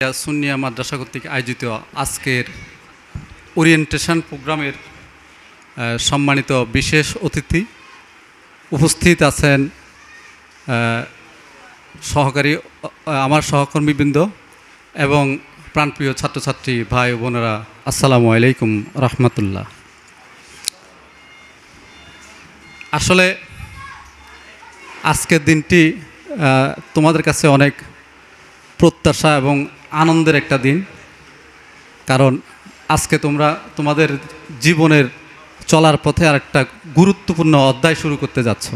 সুন্নিয়া মাদ্রাসা কর্তৃক আয়োজিত আজকের ওরিয়েন্টেশন প্রোগ্রামের সম্মানিত বিশেষ অতিথি উপস্থিত আছেন আমার সহকর্মীবৃন্দ এবং প্রাণপ্রিয় ছাত্রছাত্রী ভাই ও বোনেরা, আসসালামু আলাইকুম রহমতুল্লাহ। আসলে আজকের দিনটি তোমাদের কাছে অনেক প্রত্যাশা এবং আনন্দের একটা দিন, কারণ আজকে তোমরা তোমাদের জীবনের চলার পথে আর একটা গুরুত্বপূর্ণ অধ্যায় শুরু করতে যাচ্ছ।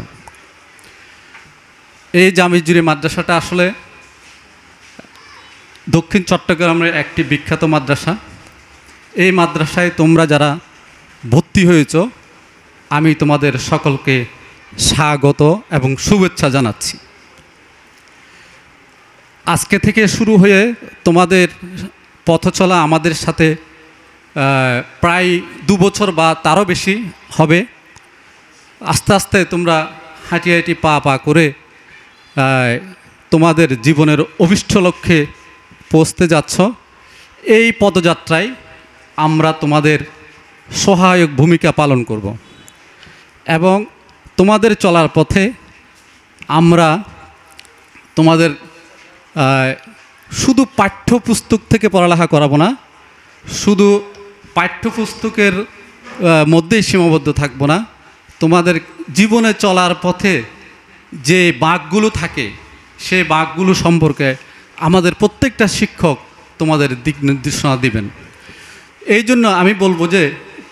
এই জামিজুরি মাদ্রাসাটা আসলে দক্ষিণ চট্টগ্রামের একটি বিখ্যাত মাদ্রাসা। এই মাদ্রাসায় তোমরা যারা ভর্তি হয়েছ, আমি তোমাদের সকলকে স্বাগত এবং শুভেচ্ছা জানাচ্ছি। আজকে থেকে শুরু হয়ে তোমাদের পথ চলা আমাদের সাথে প্রায় 2 বছর বা তারও বেশি হবে। আস্তে আস্তে তোমরা হাঁটি হাঁটি পা পা করে তোমাদের জীবনের অভিষ্ট লক্ষ্যে পৌঁছতে যাচ্ছ। এই পদযাত্রায় আমরা তোমাদের সহায়ক ভূমিকা পালন করব এবং তোমাদের চলার পথে আমরা তোমাদের শুধু পাঠ্যপুস্তক থেকে পড়ালেখা করাবো না, শুধু পাঠ্যপুস্তকের মধ্যেই সীমাবদ্ধ থাকবো না। তোমাদের জীবনে চলার পথে যে বাঁকগুলো থাকে, সেই বাঁকগুলো সম্পর্কে আমাদের প্রত্যেকটা শিক্ষক তোমাদের দিক নির্দেশনা দিবেন। এই জন্য আমি বলবো যে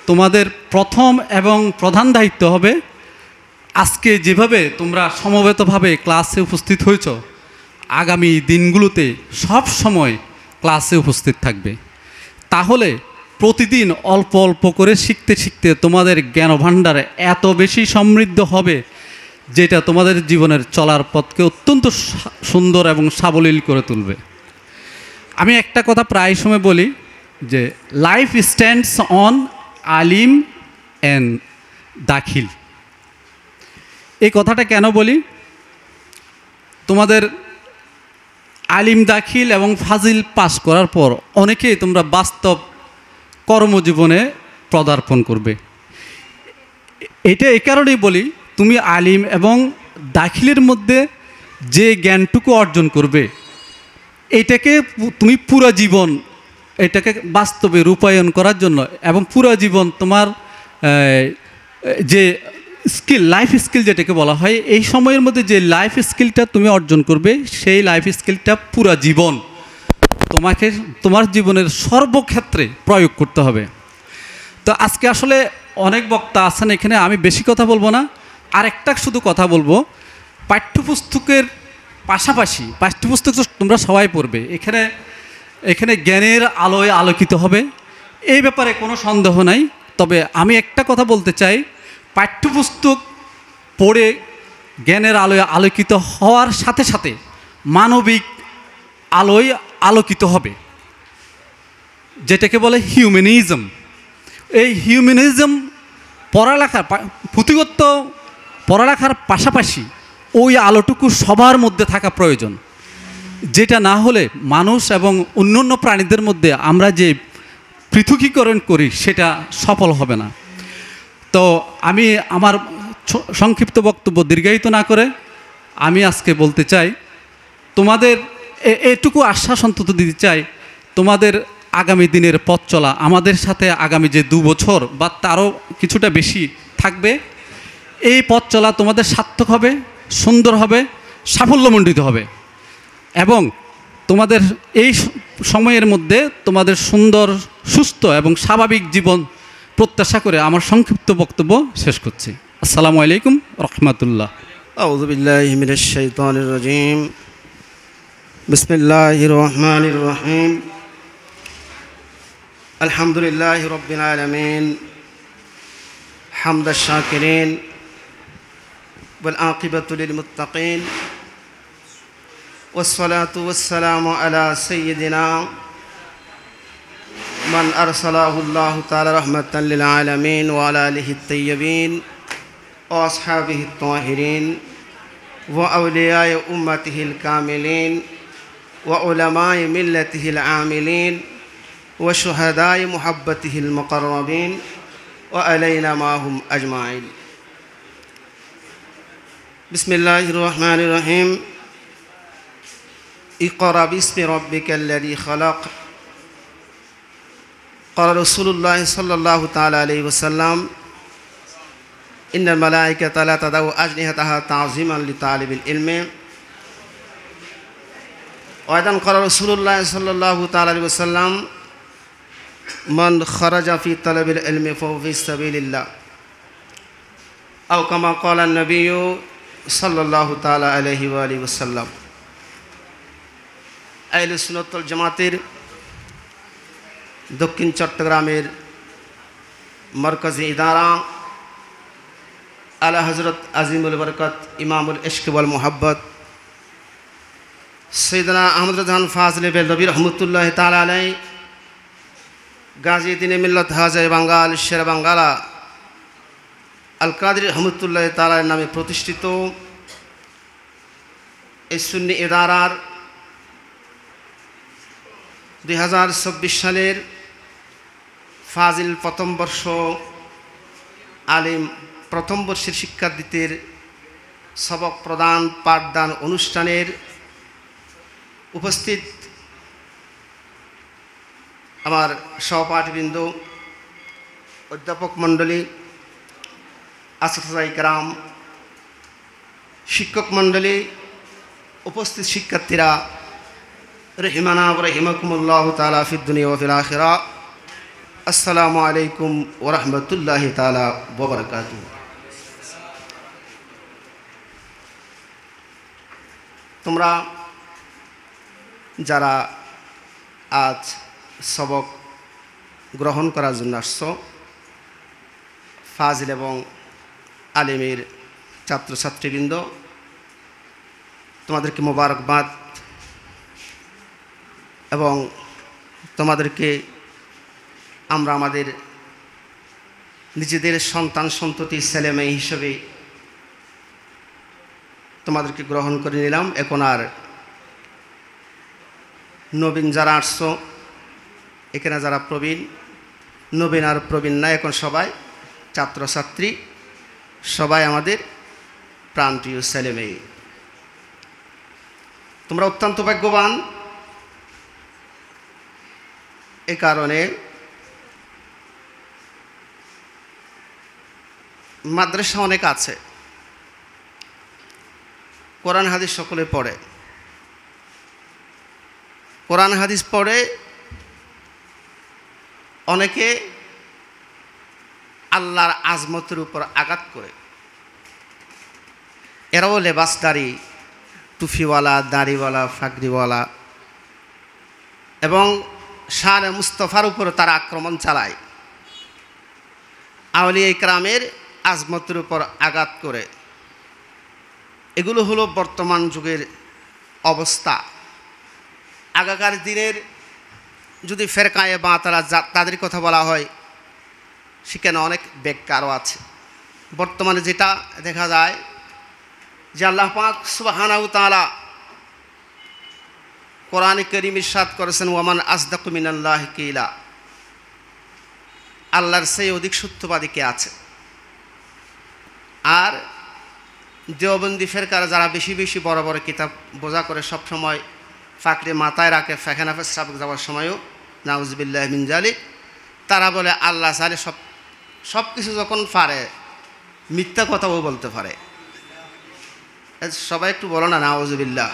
তোমাদের প্রথম এবং প্রধান দায়িত্ব হবে, আজকে যেভাবে তোমরা সমবেতভাবে ক্লাসে উপস্থিত হয়েছ, আগামী দিনগুলোতে সব সময় ক্লাসে উপস্থিত থাকবে। তাহলে প্রতিদিন অল্প অল্প করে শিখতে শিখতে তোমাদের জ্ঞান ভাণ্ডার এত বেশি সমৃদ্ধ হবে, যেটা তোমাদের জীবনের চলার পথকে অত্যন্ত সুন্দর এবং সাবলীল করে তুলবে। আমি একটা কথা প্রায় সময় বলি যে life stands on Alim and দাখিল। এই কথাটা কেন বলি? তোমাদের আলিম দাখিল এবং ফাজিল পাস করার পর অনেকেই তোমরা বাস্তব কর্মজীবনে পদার্পণ করবে। এটা এই কারণেই বলি, তুমি আলিম এবং দাখিলের মধ্যে যে জ্ঞানটুকু অর্জন করবে, এটাকে তুমি পুরো জীবন এটাকে বাস্তবে রূপায়ণ করার জন্য এবং পুরো জীবন তোমার যে স্কিল, লাইফ স্কিল যেটাকে বলা হয়, এই সময়ের মধ্যে যে লাইফ স্কিলটা তুমি অর্জন করবে, সেই লাইফ স্কিলটা পুরো জীবন তোমাকে তোমার জীবনের সর্বক্ষেত্রে প্রয়োগ করতে হবে। তো আজকে আসলে অনেক বক্তা আছেন এখানে, আমি বেশি কথা বলবো না। আরেকটা শুধু কথা বলবো, পাঠ্যপুস্তকের পাশাপাশি পাঠ্যপুস্তক তো তোমরা সবাই পড়বে, এখানে জ্ঞানের আলোয় আলোকিত হবে, এই ব্যাপারে কোনো সন্দেহ নাই। তবে আমি একটা কথা বলতে চাই, পাঠ্যপুস্তক পড়ে জ্ঞানের আলোয় আলোকিত হওয়ার সাথে সাথে মানবিক আলোয় আলোকিত হবে, যেটাকে বলে হিউম্যানিজম। এই হিউম্যানিজম পুঁথিগত পড়ালেখার পাশাপাশি ওই আলোটুকু সবার মধ্যে থাকা প্রয়োজন, যেটা না হলে মানুষ এবং অন্যান্য প্রাণীদের মধ্যে আমরা যে পৃথকীকরণ করি সেটা সফল হবে না। তো আমি আমার সংক্ষিপ্ত বক্তব্য দীর্ঘায়িত না করে আমি আজকে বলতে চাই, তোমাদের এটুকু আশ্বাস অন্তত দিতে চাই, তোমাদের আগামী দিনের পথ চলা আমাদের সাথে আগামী যে 2 বছর বা তারও কিছুটা বেশি থাকবে, এই পথ চলা তোমাদের সার্থক হবে, সুন্দর হবে, সাফল্যমণ্ডিত হবে এবং তোমাদের এই সময়ের মধ্যে তোমাদের সুন্দর, সুস্থ এবং স্বাভাবিক জীবন প্রত্যাশা করে আমার সংক্ষিপ্ত বক্তব্য শেষ করছি। আসসালামু আলাইকুম রহমতুল্লাহ। আউযু বিল্লাহি মিনাশ শাইতানির রাজীম। বিসমিল্লাহির রহমানির রহিম। আলহামদুলিল্লাহি রাব্বিল আলামিন হামদাশ শাকিরিন ওয়াল আকিবাতু লিল মুত্তাকিন ওয়াসসালাতু ওয়াসসালামু আলা সাইয়্যিদিনা মান আরসালাহুল্লাহু তাআলা রাহমাতাল লিল আলামিন ওয়া আলা আলিহিত তাইয়্যিবিন ওয়া আসহাবিহিত তাহিরিন ওয়া আউলিয়ায়ে উম্মাতিহিল কামিলিন وعلماء ملته العاملين وشهداء محبته المقربين وعلينا معهم أجمعين بسم الله الرحمن الرحيم اقرأ باسم ربك الذي خلق قال رسول الله صلى الله تعالى عليه وسلم إن الملائكة لا تضع أجنحتها تعظيما لطالب العلم وأيضا قال رسول الله صلى الله تعالى عليه وسلم من خرج في طلب العلم فهو في سبيل الله أو كما قال النبي صلى الله تعالى عليه وآله وسلم আহলে সুন্নাত ওয়াল জামাতের দক্ষিণ চট্টগ্রামের মারকাজি ইদারা আলা হযরত আজিমুল বরকত ইমামুল ইশক ওয়াল মুহাব্বত সৈয়দনা আহমদ রাজান ফাজলে বেলদবী রহমতুল্লাহ তাআলা আলাইহি গাজী দিনে মিল্লাত হাজার বাঙ্গাল শের বাঙ্গালা আল কাদের রহমতুল্লাহ তাআলার নামে প্রতিষ্ঠিত এই সুন্নি ইদারার 2024 সালের ফাজিল প্রথম বর্ষ আলিম প্রথম বর্ষের শিক্ষার্থীদের সবক প্রদান পাঠদান অনুষ্ঠানের উপস্থিত আমার সহপাঠীবৃন্দ অধ্যাপক মণ্ডলী আসিফাই کرام শিক্ষক মণ্ডলী উপস্থিত শিক্ষার্থীরা রহিমানা ওয়া রহিমাকুমুল্লাহু তাআলা ফিদ দুনিয়া ওয়া ফিল আখিরা আসসালামু আলাইকুম ওয়া রাহমাতুল্লাহি তাআলা ওয়া বারাকাতুহু তোমরা যারা আজ সবক গ্রহণ করার জন্য আসছো ফাজিল এবং আলিমের ছাত্রছাত্রীবৃন্দ তোমাদেরকে মোবারকবাদ এবং তোমাদেরকে আমরা আমাদের নিজেদের সন্তান সন্ততি ছেলেমেয়ে হিসেবে তোমাদেরকে গ্রহণ করে নিলাম। এখন আর নবীন যারা আসছো এখানে যারা প্রবীণ নবীন আর প্রবীণ না এখন সবাই ছাত্রছাত্রী সবাই আমাদের প্রাণপ্রিয় ছেলেমেয়ে। তোমরা অত্যন্ত ভাগ্যবান। এই কারণে মাদ্রাসা অনেক আছে, কোরআন হাদিস সকলে পড়ে, কোরআন হাদিস পড়ে, অনেকে আল্লাহর আজমতের উপর আঘাত করে। এরাও লেবাসদারি, টুফিওয়ালা, দাড়িওয়ালা, ফাগরিওয়ালা এবং শানে মুস্তফার উপর তারা আক্রমণ চালায়, আউলিয়া ইকরামের আজমতের উপর আঘাত করে। এগুলো হলো বর্তমান যুগের অবস্থা। আগেকার দিনের যদি ফেরকায়ে বাতালা তাদের কথা বলা হয় সেখানে অনেক ব্যাখ্যাও আছে। বর্তমানে যেটা দেখা যায় যে আল্লাহ পাক সুবহানাহু ওয়া তাআলা কোরআনে কারীম ইরশাদ করেছেন ওয়ামান আসদাকু মিনাল্লাহি কিলা, আল্লাহর চেয়ে অধিক সত্যবাদী কে আছে। আর দেওবন্দি ফেরকার যারা বেশি বেশি বড় বড় কিতাব বোঝা করে সবসময় ফাকরে মাথায় রাখে ফাখানা পেশাব যাওয়ার সময়ও নাউজুবিল্লাহ মিন জালিক, তারা বলে আল্লাহ চাইলে সব কিছু যখন পারে মিথ্যা কথাও বলতে পারে। সবাই একটু বলো না নাউজুবিল্লাহ।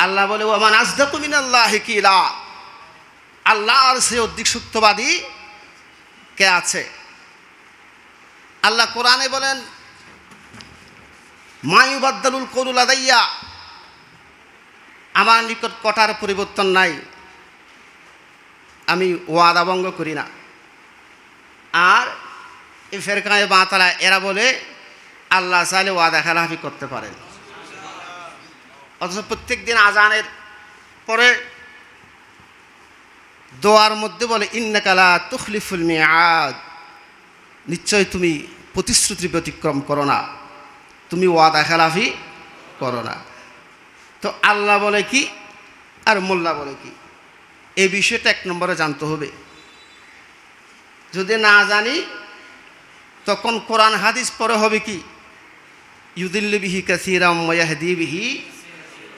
আল্লাহ বলে ওয়ামান আসদাকু মিনাল্লাহি কিলা, আল্লাহর চেয়ে অধিক সত্যবাদী কে আছে। আল্লাহ কোরআনে বলেন মা ইউবাদদালুল কওলু লাদাইয়া, আমার নিকট কথার পরিবর্তন নাই, আমি ওয়াদা ভঙ্গ করি না। আর এই ফেরকায়ে বাতালা এরা বলে আল্লাহ চাইলে ওয়াদা খেলাফি করতে পারেন। অথচ প্রত্যেক দিন আজানের পরে দোয়ার মধ্যে বলে ইন্নাকা লা তুখলিফুল মিআদ, নিশ্চয় তুমি প্রতিশ্রুতি ব্যতিক্রম করো না, তুমি ওয়াদা খেলাফি করো না। তো আল্লাহ বলে কি আর মোল্লা বলে কি, এই বিষয়টা 1 নম্বরে জানতে হবে। যদি না জানি তখন কোরআন হাদিস পড়ে হবে কি, ইউদিল্লু বিহি কাসীরাম ওয়া ইয়াহদি বিহি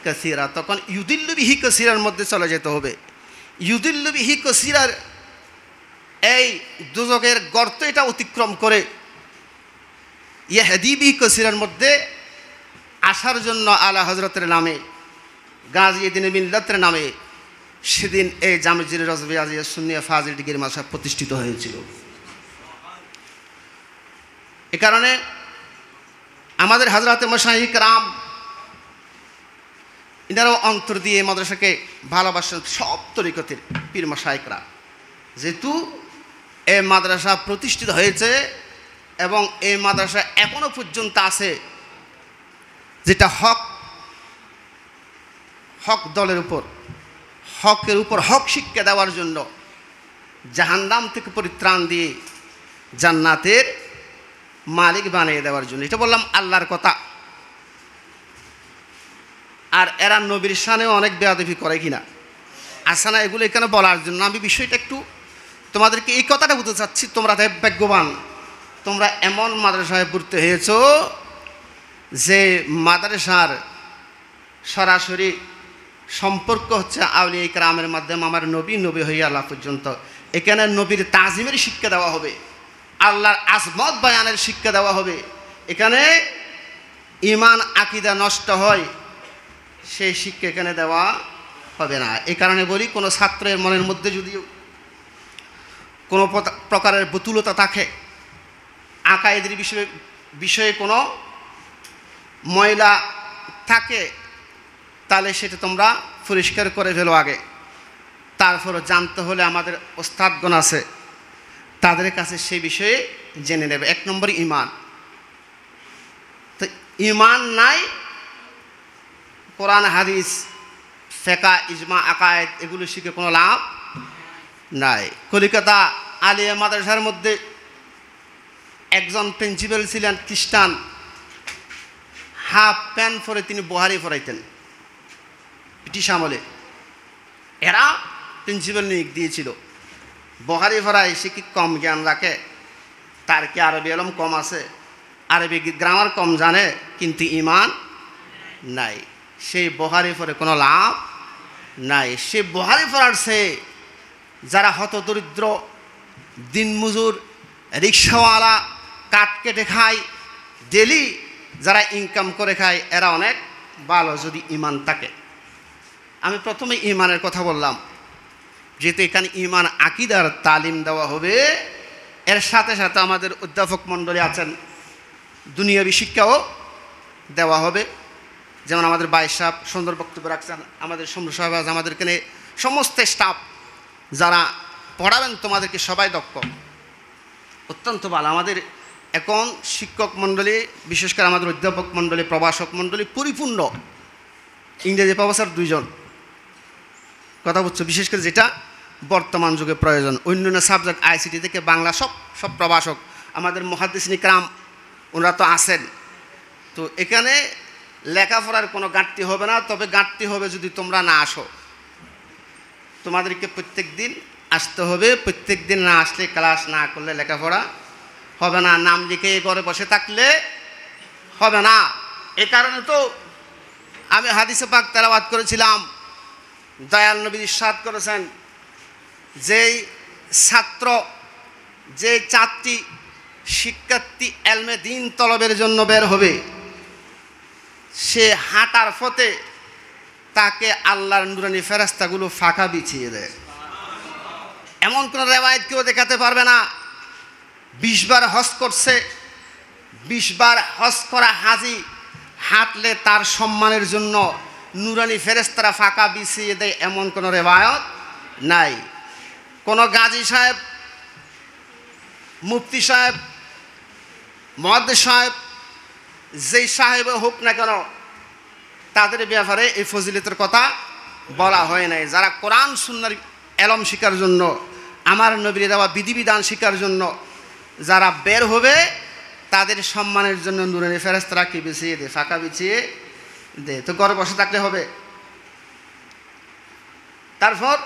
কাসীরা, তখন ইউদিল্লু বিহি কাসীরার মধ্যে চলে যেতে হবে। ইউদিল্লু বিহি কাসীরার এই দুজকের গর্ত এটা অতিক্রম করে ইয়াহদি বিহি কাসীরার মধ্যে আসার জন্য আলা হযরতের নামে, গাজী মিল্লাতের নামে সেদিন এই জামে মসজিদ রজবি আজিয়া সুন্নিয়া ফাজিল ডিগ্রি মাদ্রাসা প্রতিষ্ঠিত হয়েছিল। এ কারণে আমাদের হযরতে মাশায়েখ کرام ইনারাও অন্তর দিয়ে মাদ্রাসাকে ভালোবাসেন, সব তরিকতের পীর মাশায়েখরা। যেহেতু এই মাদ্রাসা প্রতিষ্ঠিত হয়েছে এবং এই মাদ্রাসা এখনো পর্যন্ত আছে, যেটা হক দলের উপর, হকের উপর হক শিক্ষা দেওয়ার জন্য, জাহান্নাম থেকে পরিত্রাণ দিয়ে জান্নাতের মালিক বানিয়ে দেওয়ার জন্য। এটা বললাম আল্লাহর কথা। আর এরা নবীর শানেও অনেক বেয়াদবি করে কিনা আসে না, এগুলো এখানে বলার জন্য আমি বিষয়টা একটু তোমাদেরকে এই কথাটা বলতে চাচ্ছি। তোমরা তাই ভাগ্যবান, তোমরা এমন মাদ্রাসায় ভর্তি হয়েছ যে মাদ্রাসার সরাসরি সম্পর্ক হচ্ছে আউলিয়া কেরামের মাধ্যমে আমার নবী হইয়া আল্লাহ পর্যন্ত। এখানে নবীর তাজিমের শিক্ষা দেওয়া হবে, আল্লাহর আজমত বয়ানের শিক্ষা দেওয়া হবে। এখানে ঈমান আকীদা নষ্ট হয় সেই শিক্ষা এখানে দেওয়া হবে না। এই কারণে বলি, কোনো ছাত্রের মনের মধ্যে যদি কোনো প্রকারের বতুলতা থাকে, আকায়েদের বিষয়ে কোনো ময়লা থাকে, তাহলে সেটা তোমরা পরিষ্কার করে ফেলো আগে। তারপরে জানতে হলে আমাদের ওস্তাদগণ আছে, তাদের কাছে সেই বিষয়ে জেনে নেবে। 1 নম্বর ঈমান। তো ঈমান নাই, কোরআন হাদিস ফিকহ ইজমা আকায়েদ এগুলো শিখে কোনো লাভ নাই। কলিকাতা আলিয়া মাদ্রাসার মধ্যে একজন প্রিন্সিপাল ছিলেন খ্রিস্টান, হাফ প্যান্ট পরে তিনি বুখারী পড়াইতেন ব্রিটিশ আমলে। এরা প্রিন্সিপাল নিয়োগ দিয়েছিল, বুখারী পড়ায় সে কি কম জ্ঞান রাখে? তার কি আরবি ইলম কম আছে? আরবি গ্রামার কম জানে, কিন্তু ঈমান নাই। সেই বুখারী পড়ে কোনো লাভ নাই। সে বুখারী পড়ার সে যারা হতদরিদ্র, দিনমজুর, রিক্সাওয়ালা, কাঠ কেটে খায়, ডেলি যারা ইনকাম করে খায়, এরা অনেক ভালো যদি ঈমান থাকে। আমি প্রথমে ঈমানের কথা বললাম, যেহেতু এখানে ঈমান আকীদার তালিম দেওয়া হবে, এর সাথে সাথে আমাদের অধ্যাপক মণ্ডলী আছেন, দুনিয়াবি শিক্ষাও দেওয়া হবে। যেমন আমাদের ভাই সাহেব সুন্দর বক্তব্য রাখছেন, আমাদের সমর সাহেব, আমাদের এখানে সমস্ত স্টাফ যারা পড়াবেন তোমাদেরকে সবাই দক্ষ, অত্যন্ত ভালো। আমাদের এখন শিক্ষক মণ্ডলী, বিশেষ করে আমাদের অধ্যাপক মণ্ডলী, প্রভাষক মণ্ডলী পরিপূর্ণ। ইংরেজি প্রফেসর 2 জন, কথা বলছো, বিশেষ করে যেটা বর্তমান যুগে প্রয়োজন। অন্যান্য সাবজেক্ট আইসিটি থেকে বাংলা সব প্রভাষক, আমাদের মুহাদ্দিসিন کرام ওনারা তো আছেন। তো এখানে লেখাপড়ার কোনো ঘাটতি হবে না, তবে ঘাটতি হবে যদি তোমরা না আসো। তোমাদেরকে প্রত্যেক দিন আসতে হবে, প্রত্যেক দিন না আসলে, ক্লাস না করলে লেখাপড়া হবে না। নাম লিখে ঘরে বসে থাকলে হবে না। এই কারণে তো আমি হাদিসে পাক তেলাওয়াত করেছিলাম, দয়াল নবী ইরশাদ করেছেন, যেই ছাত্র, যে ছাত্রী, শিক্ষার্থী এলমে দিন তলবের জন্য বের হবে, সে হাঁটার পথে তাকে আল্লাহর নুরানি ফেরেশতাগুলো ফাঁকা বিছিয়ে দেয়। এমন কোনো রেওয়ায়েত কেউ দেখাতে পারবে না 20 বার হজ করছে, 20 বার হজ করা হাজি হাঁটলে তার সম্মানের জন্য নুরানি ফেরেশতারা ফাঁকা বিছিয়ে দেয়, এমন কোনো রেওয়ায়েত নাই। কোনো গাজী সাহেব, মুফতি সাহেব, মুহাদ্দিস সাহেব, যেই সাহেব হোক না কেন, তাদের ব্যাপারে এই ফজিলতের কথা বলা হয় নাই। যারা কোরআন সুন্নাহর এলম শিকার জন্য, আমার নবীর দেওয়া বিধিবিধান শিকার জন্য যারা বের হবে, তাদের সম্মানের জন্য নূরানি ফেরেশতারা কি বিছিয়ে দেয়, ফাঁকা বিছিয়ে দেয়। তো ঘরে বসে থাকলে হবে? তারপর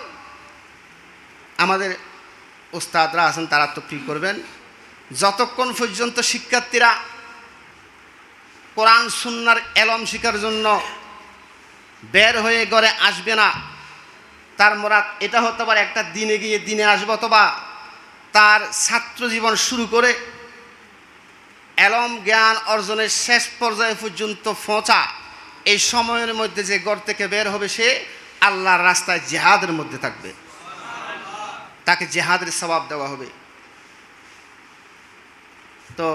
আমাদের ওস্তাদরা আছেন, তারা তো কী করবেন, যতক্ষণ পর্যন্ত শিক্ষার্থীরা কোরআন সুন্নাহর এলম শিখার জন্য বের হয়ে ঘরে আসবে না, তার মুরাদ এটা হতে পারে একটা দিনে গিয়ে দিনে আসবে, অথবা তার ছাত্র জীবন শুরু করে এলম জ্ঞান অর্জনের শেষ পর্যায়ে পর্যন্ত পৌঁছা, এই সময়ের মধ্যে যে ঘর থেকে বের হবে সে আল্লাহর রাস্তায় জিহাদের মধ্যে থাকবে, তাকে জিহাদের সওয়াব দেওয়া হবে। তো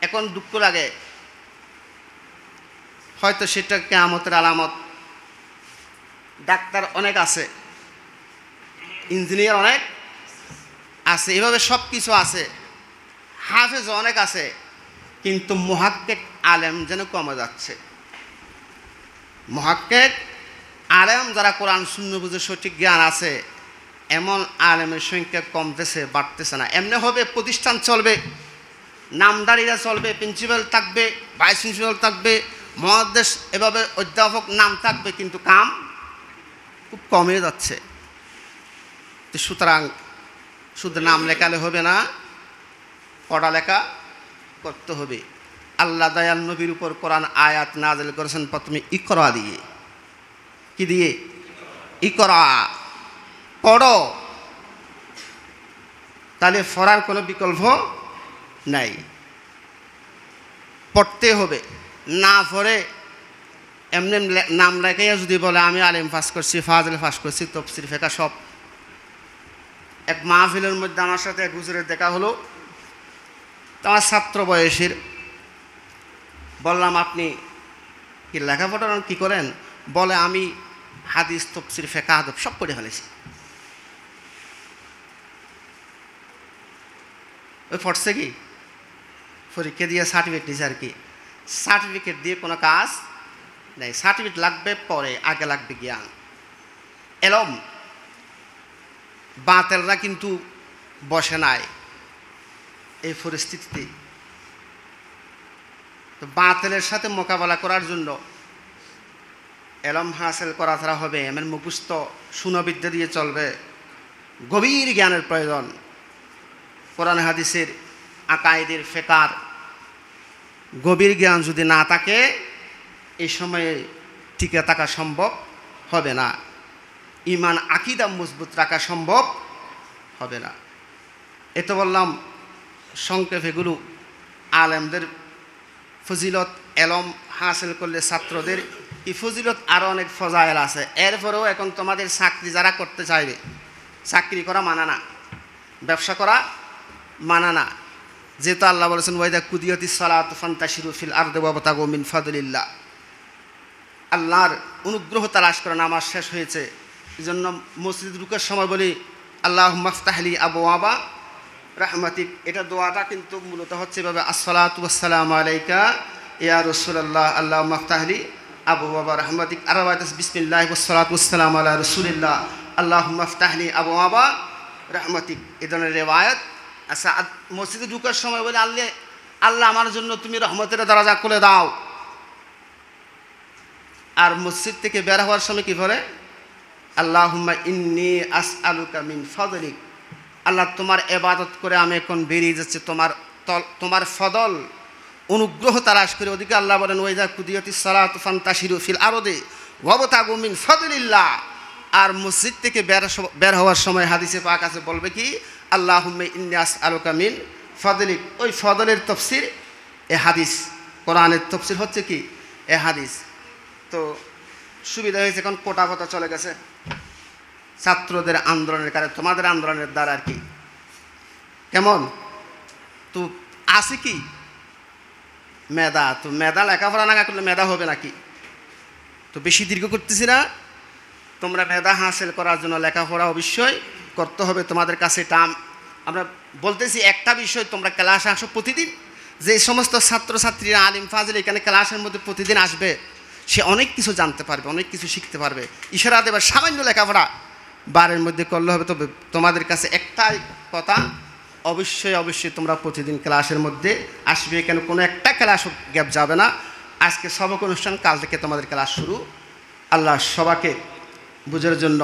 এখন দুঃখ লাগে, হয়তো সেটা কিয়ামতের আলামত। ডাক্তার অনেক আছে, ইঞ্জিনিয়ার অনেক আছে, এভাবে সব কিছু আছে, হাফেজ অনেক আছে, কিন্তু মুহাক্কিক আলেম যেন কমে যাচ্ছে। মুহাক্কিক আলেম যারা কোরআন সুন্নাহ বুঝে সঠিক জ্ঞান আছে, এমন আলেমের সংখ্যা কমতেছে, বাড়তেছে না। এমনি হবে প্রতিষ্ঠান চলবে, নামদারিরা চলবে, প্রিন্সিপাল থাকবে, ভাইস প্রিন্সিপাল থাকবে, মুহাদ্দিস এভাবে অধ্যাপক নাম থাকবে, কিন্তু কাম খুব কমে যাচ্ছে। তো সুতরাং শুধু নাম লেখালে হবে না, পড়ালেখা করতে হবে। আল্লাহ দয়াল নবীর উপর কোরআন আয়াত নাযিল করেছেন প্রথমে ইকরা দিয়ে। কি দিয়ে? ইকরা, পড়ো। তাহলে পড়ার কোনো বিকল্প নাই, পড়তে হবে। না পড়ে এমনি নাম লেখাইয়া যদি বলে আমি আলিম পাস করছি, ফাজিল পাস করছি, তফসির ফিকহ সব। এক মাহফিলের মধ্যে আমার সাথে এক হুজুরের দেখা হলো, আমার ছাত্র বয়সের। বললাম আপনি কি লেখাপড়া কি করেন? বলে আমি হাদিস, তফসির, ফিকহ, আদব সব পড়ে ফেলেছি। ওই পড়ছে কি, পরীক্ষা দিয়ে সার্টিফিকেট দিয়েছে আর কি। সার্টিফিকেট দিয়ে কোনো কাজ নেই, সার্টিফিকেট লাগবে পরে, আগে লাগবে জ্ঞান, এলম। বাতেলরা কিন্তু বসে নাই এই পরিস্থিতিতে। তো বাতেলের সাথে মোকাবেলা করার জন্য এলম হাসিল করা ছাড়া হবে, এমন মুখস্থ সুনবিদ্যা দিয়ে চলবে, গভীর জ্ঞানের প্রয়োজন। কোরআন হাদিসের, আকায়েদের, ফিকহের গভীর জ্ঞান যদি না থাকে, এই সময়ে টিকে থাকা সম্ভব হবে না, ঈমান আকীদা মজবুত রাখা সম্ভব হবে না। এত বললাম সংক্ষেপে, এগুলো আলেমদের ফজিলত। এলম হাসিল করলে ছাত্রদের এই ফজিলত আরও অনেক ফজাইল আছে। এরপরেও এখন তোমাদের চাকরি যারা করতে চাইবে, চাকরি করা মানা না, ব্যবসা করা মানা না। যেহেতু আল্লাহ বলেছেন ওয়াইদা কুদিয়াতিস সালাতু ফান্তাশিরু ফিল আরদি ওয়াবতাগু মিন ফাদলিল্লাহ, আল্লাহর অনুগ্রহ তালাশ করে নামাজ শেষ হয়েছে। এই জন্য মসজিদ ঢুকার সময় বলি আল্লাহুম্মা ইফতাহলি আবওয়াবা রাহমাতিক। এটা দোয়াটা কিন্তু মূলত হচ্ছে এভাবে, আসসালাতু ওয়াসসালামু আলাইকা ইয়া রাসূলুল্লাহ আল্লাহুম্মা ইফতাহলি আবওয়াবা রাহমাতিক। আর ওয়াইতাস বিসমিল্লাহি ওয়াসসালাতু ওয়াসসালামু আলা রাসূলিল্লাহ আল্লাহুম্মা ইফতাহলি আবওয়াবা রাহমাতিক। এই ধরনের রিওয়ায়াত। আচ্ছা, মসজিদে ঢুকার সময় বলে আল্লাহ আমার জন্য তুমি রহমতের দরজা খুলে দাও। আর মসজিদ থেকে বের হওয়ার সময় কি বলে? আল্লাহুম্মা ইন্নী আসআলুকা মিন ফাদলিক। আল্লাহ তোমার ইবাদত করে আমি এখন বেরিয়ে যাচ্ছি, তোমার ফদল অনুগ্রহ তালাশ করে। ওদিকে আল্লাহ বলেন ওয়াইদা কুদিয়াতিস সালাতু ফান্তাশিরু ফিল আরদি ওয়াবতাগু মিন ফাদলিল্লাহ। আর মসজিদ থেকে বের হওয়ার সময় হাদিসে পাক আছে, বলবে কি আল্লাহুম্মা ইন্নী আসআলুকা মিন ফাদলিক। ওই ফদলের তফসির এ হাদিস, কোরআনের তফসির হচ্ছে কি এ হাদিস। তো সুবিধা হয়েছে, এখন কোটা কথা চলে গেছে ছাত্রদের আন্দোলনের কারণে, তোমাদের আন্দোলনের দ্বারা আর কি। কেমন তো আছে কি মেধা? তো মেধা লেখাপড়া না করলে মেধা হবে নাকি? তো বেশি দীর্ঘ করতেছি না, তোমরা মেধা হাসিল করার জন্য লেখাপড়া অবশ্যই করতে হবে। তোমাদের কাছে এটা আমরা বলতেছি, একটা বিষয় তোমরা ক্লাসে আসো প্রতিদিন। যে সমস্ত ছাত্রছাত্রীরা আলিম ফাজিল এখানে ক্লাসের মধ্যে প্রতিদিন আসবে, সে অনেক কিছু জানতে পারবে, অনেক কিছু শিখতে পারবে। ইশারা দেবার সামান্য লেখাপড়া বারের মধ্যে করলে হবে। তবে তোমাদের কাছে একটাই কথা, অবশ্যই তোমরা প্রতিদিন ক্লাসের মধ্যে আসবে, কেন কোনো একটা ক্লাস গ্যাপ যাবে না। আজকে সবক অনুষ্ঠান, কাল থেকে তোমাদের ক্লাস শুরু। আল্লাহ সবাইকে বুঝার জন্য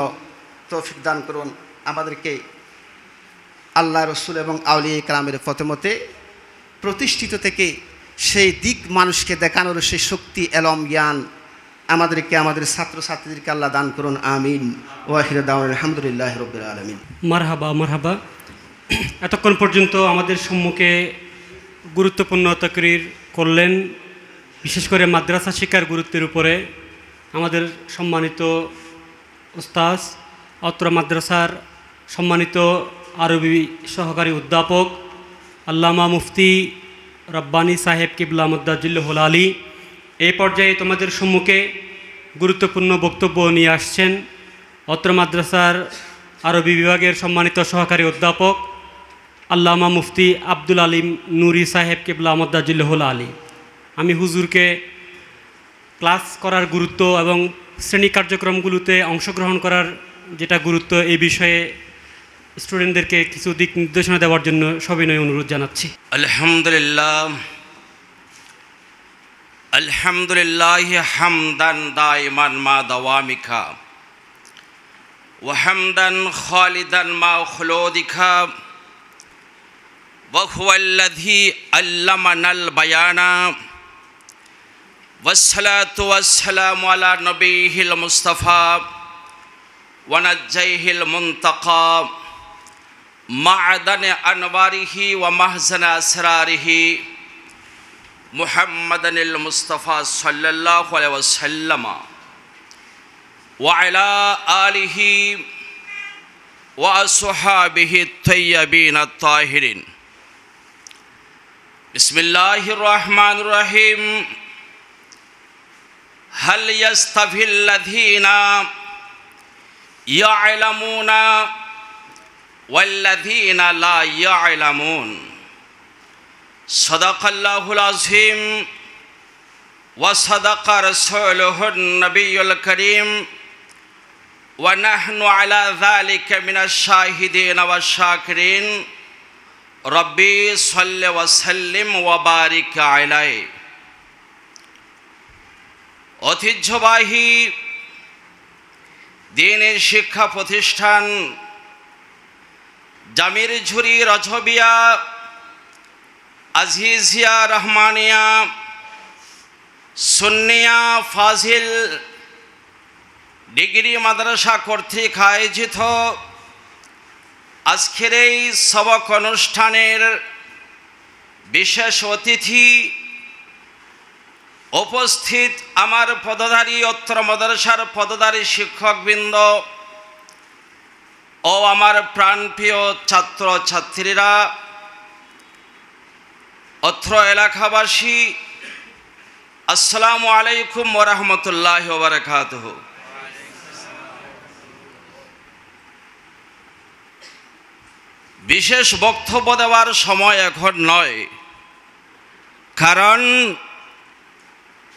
তৌফিক দান করুন। আমাদেরকে আল্লাহ রসুল এবং আউলিয়া কেরামের পথমতে প্রতিষ্ঠিত থেকে সেই দিক মানুষকে দেখানোর সেই শক্তি, এলম, জ্ঞান আমাদেরকে, আমাদের ছাত্রছাত্রীদেরকে আল্লাহ দান করুন। আমিন। ওয়াহির দাওয়ান আলহামদুলিল্লাহ রাব্বিল আলামিন। মারহাবা মারহাবা। এতক্ষণ পর্যন্ত আমাদের সম্মুখে গুরুত্বপূর্ণ তাকরীর করলেন, বিশেষ করে মাদ্রাসা শিক্ষার গুরুত্বের উপরে আমাদের সম্মানিত উস্তাজ, অত্র মাদ্রাসার সম্মানিত আরবি সহকারী অধ্যাপক আল্লামা মুফতি রব্বানী সাহেব কিবলা মুদ্দাজিল্লাহুল আলী। এই পর্যায়ে তোমাদের সম্মুখে গুরুত্বপূর্ণ বক্তব্য নিয়ে আসছেন অত্র মাদ্রাসার আরবি বিভাগের সম্মানিত সহকারী অধ্যাপক আল্লামা মুফতি আব্দুল আলিম নুরি সাহেব কিবলা মুদ্দাজিল্লাহুল আলী। আমি হুজুরকে ক্লাস করার গুরুত্ব এবং শ্রেণী কার্যক্রমগুলোতে অংশগ্রহণ করার যেটা গুরুত্ব, এই বিষয়ে স্টুডেন্টদেরকে কিছু দিক নির্দেশনা দেওয়ার জন্য সবিনয় অনুরোধ জানাচ্ছি। আলহামদুলিল্লাহ আলহামদুলিল্লাহ হামদান দাইমান মা দাওয়ামিকা ওয়া হামদান খালিদান মা খুলুদিকা ওয়া হুয়াল্লাযী আল্লামানাল বায়ানা ওয়াসসালাতু ওয়াসসালামু আলা নবিয়িল মুস্তাফা ওয়া নাজ্জাইহিল মুনতাকা মা'দানি আনওয়ারিহি ওয়া মাহজানা আসরারিহি মুহাম্মাদানিল মুস্তাফা সাল্লাল্লাহু আলাইহি ওয়াসাল্লাম ওয়া আলা আলিহি ওয়া আসহাবিহি আত-তাইয়্যিবিন আত-তাহিরিন। বিসমিল্লাহির রহমানির রহিম। হাল ইয়াস্তাভিল লাযীনা ইয়া'লামুনা ওয়াল্লাযীনা লা ইয়া'লামুন। সাদাকাল্লাহুল আযীম ওয়া সাদাকা রাসূলুহুন নবিয়্যুল কারীম ওয়া নাহনু আলা যালিকা মিনাশ শাহিদিন ওয়াশ শাকিরিন। রব্বি সাল্লি ওয়া সাল্লিম ওয়া বারিক আলাইহি। ঐতিহ্যবাহী দ্বীনি শিক্ষা প্রতিষ্ঠান জামির ঝুরি রজবিয়া আজিজিয়া রহমানিয়া সুন্নিয়া ফাজিল ডিগ্রি মাদ্রাসা কর্তৃক আয়োজিত আজকের এই সবক অনুষ্ঠানের বিশেষ অতিথি, উপস্থিত আমার পদধারী অত্র মাদ্রাসার পদধারী শিক্ষকবৃন্দ ও আমার প্রাণপ্রিয় ছাত্র ছাত্রীরা, অত্র এলাকাবাসী, আসসালামু আলাইকুম ওয়া রাহমাতুল্লাহি ওয়া বারাকাতুহু। বিশেষ বক্তব্য দেওয়ার সময় এখন নয়, কারণ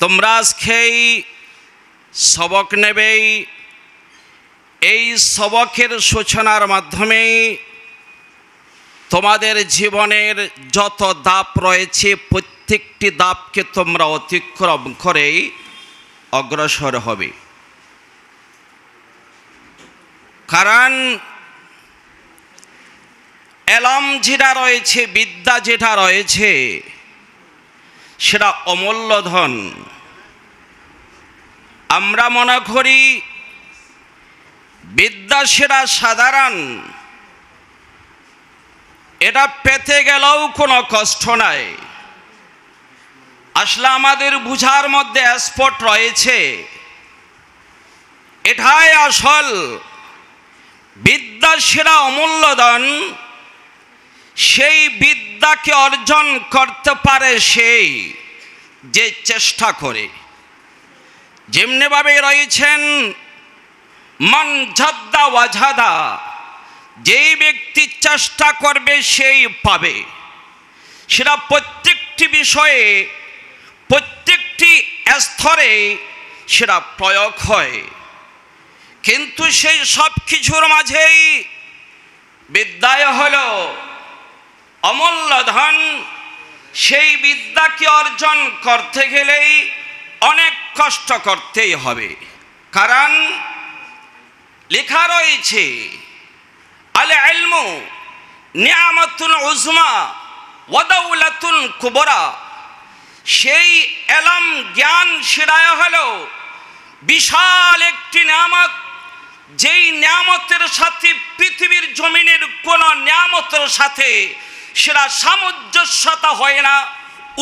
তোমরা আজকেই সবক নেবেই। এই সবকের সূচনার মাধ্যমেই তোমাদের জীবনের যত ধাপ রয়েছে প্রত্যেকটি ধাপকে তোমরা অতিক্রম করেই অগ্রসর হবে। কারণ এলম যেটা রয়েছে, বিদ্যা যেটা রয়েছে, সেটা অমূল্য ধন। আমরা মনে করি বিদ্যা সেটা সাধারণ, এটা পেতে গেলেও কোনো কষ্ট নাই। আসলে আমাদের বুঝার মধ্যে স্পট রয়েছে, এটাই আসল বিদ্যা সেটা অমূল্য ধন। সেই বিদ্যাকে অর্জন করতে পারে সেই যে চেষ্টা করে। যেমনিভাবে রয়েছেন মান জাদ্দা ওয়াজাদা, যেই ব্যক্তি চেষ্টা করবে সেই পাবে। সেটা প্রত্যেকটি বিষয়ে, প্রত্যেকটি স্তরে সেটা প্রয়োগ হয়। কিন্তু সেই সব কিছুর মাঝেই বিদ্যায় হলো অমূল্য ধন। সেই বিদ্যাকে অর্জন করতে গেলেই অনেক কষ্ট করতেই হবে। কারণ লেখা রয়েছে আল ইলমু নিয়ামাতুন উজমা ওয়া দাওলাতুন কুবরা। সেই এলম জ্ঞান সেটা হলো বিশাল একটি নিয়ামত, যেই নিয়ামতের সাথে পৃথিবীর জমিনের কোন নিয়ামতের সাথে সেটা সামঞ্জস্যতা হয় না,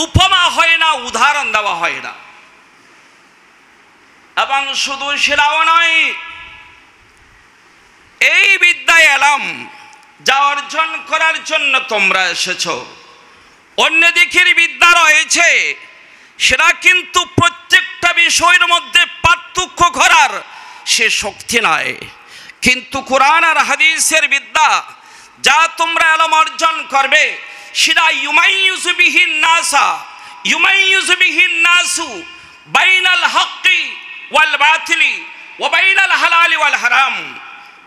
উপমা হয় না, উদাহরণ দেওয়া হয় না। এবং শুধু সেটাও নয়, এই বিদ্যা এলাম যা অর্জন করার জন্য তোমরা এসেছো, অন্য দিকের বিদ্যা রয়েছে, সেটা কিন্তু প্রত্যেকটা বিষয়ের মধ্যে পার্থক্য করার সে শক্তি নয়। কিন্তু কোরআন আর হাদিসের বিদ্যা যা তোমরা এলম অর্জন করবে, সেটা ইউমাইয়িজু বিহিন নাসা ইউমাইয়িজু বিহিন নাসু বাইনাল হাক্কি ওয়াল বাতিলি ওয়া বাইনাল হালালি ওয়াল হারাম।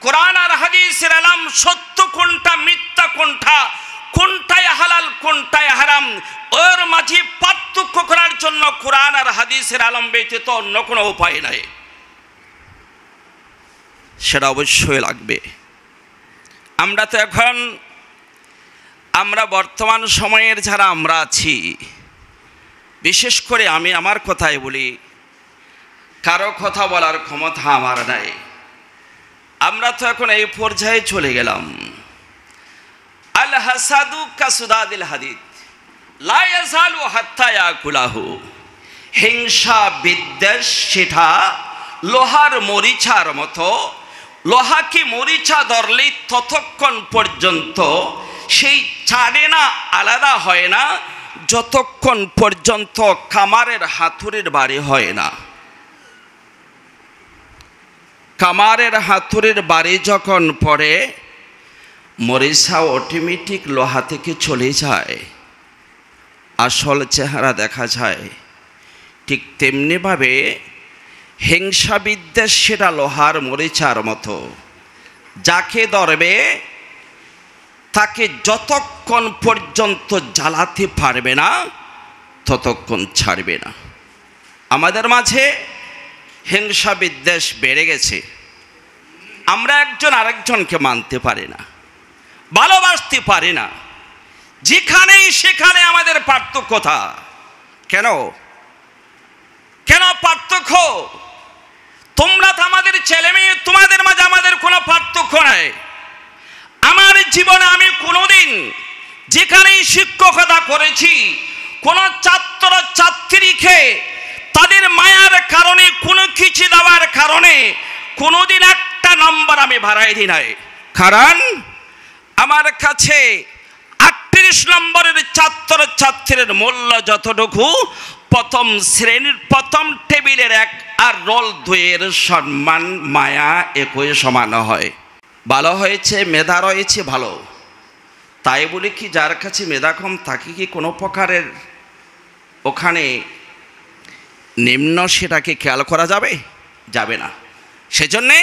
কোরআন আর হাদিসের এলম সত্য কোনটা, মিথ্যা কোনটা, কোনটায় হালাল কোনটায় হারাম, ওর মাঝে পার্থক্য করার জন্য কোরআন আর হাদিসের আলম ব্যতীত অন্য কোনো উপায় নাই। সেটা অবশ্যই লাগবে। আমরা তো এখন আমরা বর্তমান সময়ের যারা আমরা আছি, বিশেষ করে আমি আমার কথাই বলি, কারো কথা বলার ক্ষমতা আমার নাই। আমরা তো এখন এই পর্যায়ে চলে গেলাম, আল হাসাদু কাসুদাদিল হাদিদ লা ইয়াজালু হাত্তা ইয়াকুলাহু। হিংসা বিদ্বেষ সেটা লোহার মরিচার মতো, লোহাকে মরিচা ধরলেই ততক্ষণ পর্যন্ত সেই ছাড়ে না, আলাদা হয় না, যতক্ষণ পর্যন্ত কামারের হাতুড়ির বাড়ি হয় না। কামারের হাতুড়ির বাড়ি যখন পড়ে, মরিচা অটোমেটিক লোহা থেকে চলে যায়, আসল চেহারা দেখা যায়। ঠিক তেমনিভাবে হিংসা বিদ্বেষ সেটা লোহার মরিচার মতো, যাকে ধরবে তাকে যতক্ষণ পর্যন্ত জ্বালাতে পারবে না ততক্ষণ ছাড়বে না। আমাদের মাঝে হিংসা বিদ্বেষ বেড়ে গেছে, আমরা একজন আরেকজনকে মানতে পারি না, ভালোবাসতে পারি না, যেখানেই সেখানে আমাদের পার্থক্যতা। কেন কেন পার্থক্য? তোমরা তো আমাদের ছেলে মেয়ে, তোমাদের মাঝে আমাদের কোনো পার্থক্য নাই। আমার জীবনে আমি কোনোদিন যেখানেই শিক্ষকতা করেছি, কোনো ছাত্র ছাত্রীকে তাদের মায়ার কারণে, কোনো কিছু দেওয়ার কারণে কোনোদিন একটা নাম্বার আমি বাড়াই দিই নাই। কারণ আমার কাছে 38 নম্বরের ছাত্র ছাত্রীর মূল্য যতটুকু প্রথম শ্রেণীর প্রথম টেবিলের 1 আর রোল 2 সম্মান মায়া একই সমান হয়। ভালো হয়েছে, মেধা রয়েছে ভালো, তাই বলে কি যার কাছে মেধা কম তাকে কি কোনো প্রকারের ওখানে নিম্ন সেটাকে খেয়াল করা যাবে? যাবে না। সেজন্যে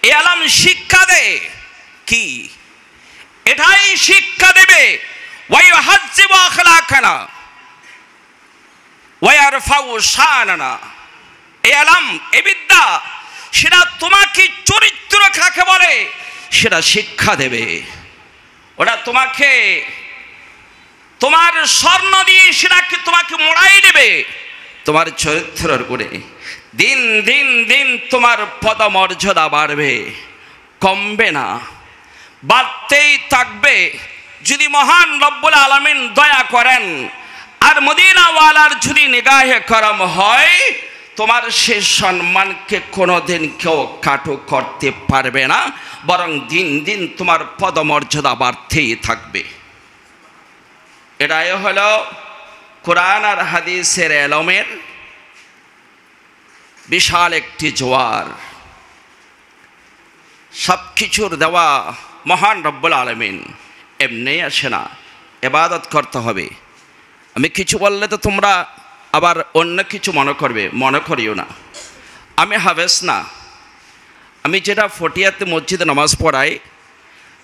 এ আলম শিক্ষা দেয় কি? এটাই শিক্ষা দেবে ওয়াইহাজ্জিবু আখলাকানা ওয়ায়ারফাউ শানানা। এই আলম, এই বিদ্যা সেটা তোমাকে চরিত্র কাকে বলে সেটা শিক্ষা দেবে। ওটা তোমাকে তোমার স্বর্ণ দিয়ে সেটাকে তোমাকে মোড়াই দেবে তোমার চরিত্রের গুণে। দিন দিন দিন তোমার পদমর্যাদা বাড়বে, কমবে না, বাড়তেই থাকবে। যদি মহান রব্বুল আলামিন দয়া করেন আর মদিনাওয়ালার যদি নিগাহে করম হয়, তোমার সে সম্মানকে কোনোদিন কেউ কাটু করতে পারবে না, বরং দিন দিন তোমার পদমর্যাদা বাড়তেই থাকবে। এটাই হলো কোরআন আর হাদিসের এলমের বিশাল একটি জোয়ার। সব কিছুর দেওয়া মহান রব্বুল আলামিন এমনি আসে না, ইবাদত করতে হবে। আমি কিছু বললে তো তোমরা আবার অন্য কিছু মনে করবে, মনে করিও না। আমি হাফেজ না, আমি যেটা ফটিয়াতে মসজিদে নামাজ পড়াই,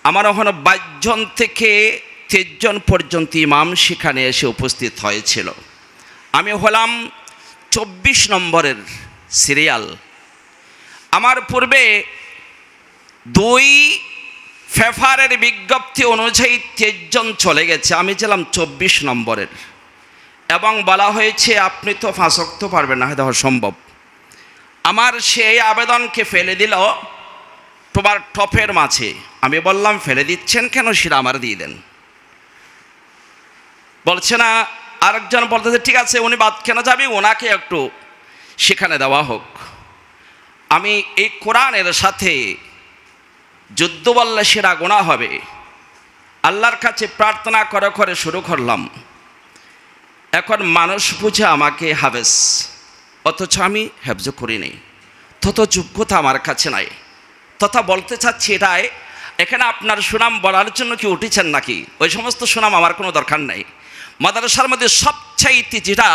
আমার ওখানে 22 জন থেকে 23 জন পর্যন্ত ইমাম সেখানে এসে উপস্থিত হয়েছিল। আমি হলাম 24 নম্বরের সিরিয়াল। আমার পূর্বে 2 ফেফারের বিজ্ঞপ্তি অনুযায়ী 23 জন চলে গেছে, আমি ছিলাম 24 নম্বরের, এবং বলা হয়েছে আপনি তো 5 ওয়াক্ত পারবেন না, হয়তো সম্ভব। আমার সেই আবেদনকে ফেলে দিল তোমার টপের মাঝে। আমি বললাম ফেলে দিচ্ছেন কেন, সেটা আমার দিয়ে দেন। বলছে না, আরেকজন বলতেছে ঠিক আছে উনি বাদ কেন যাবে, ওনাকে একটু সেখানে দেওয়া হোক। আমি এই কোরআনের সাথে যুদ্ধ বললে সেটা গোনা হবে, আল্লাহর কাছে প্রার্থনা করে করে শুরু করলাম। এখন মানুষ বুঝে আমাকে হাফেজ, অথচ আমি হেফজ করি নেই, তত যোগ্যতা আমার কাছে নাই। তথা বলতে চাচ্ছি এটাই, এখানে আপনার সুনাম বলার জন্য কি উঠেছেন নাকি, ওই সমস্ত সুনাম আমার কোনো দরকার নাই। মাদ্রাসার মধ্যে সবচাইতে যেটা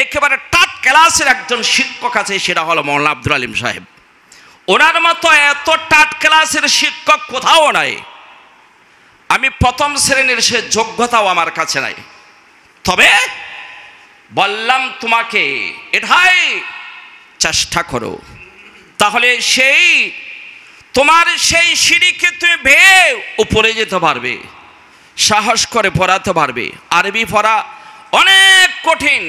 একেবারে টপ ক্লাসের একজন শিক্ষক আছে, সেটা হলো মৌলানা আব্দুল আলিম সাহেব। ওনার মতো এত টপ ক্লাসের শিক্ষক কোথাও নাই। আমি প্রথম শ্রেণীর সে যোগ্যতাও আমার কাছে নাই। তবে বললাম তোমাকে এটাই চেষ্টা করো, তাহলে সেই তোমার সেই সিঁড়িকে তুমি বেয়ে উপরে যেতে পারবে, সাহস করে পড়াতে পারবে। আরবি পড়া অনেক কঠিন,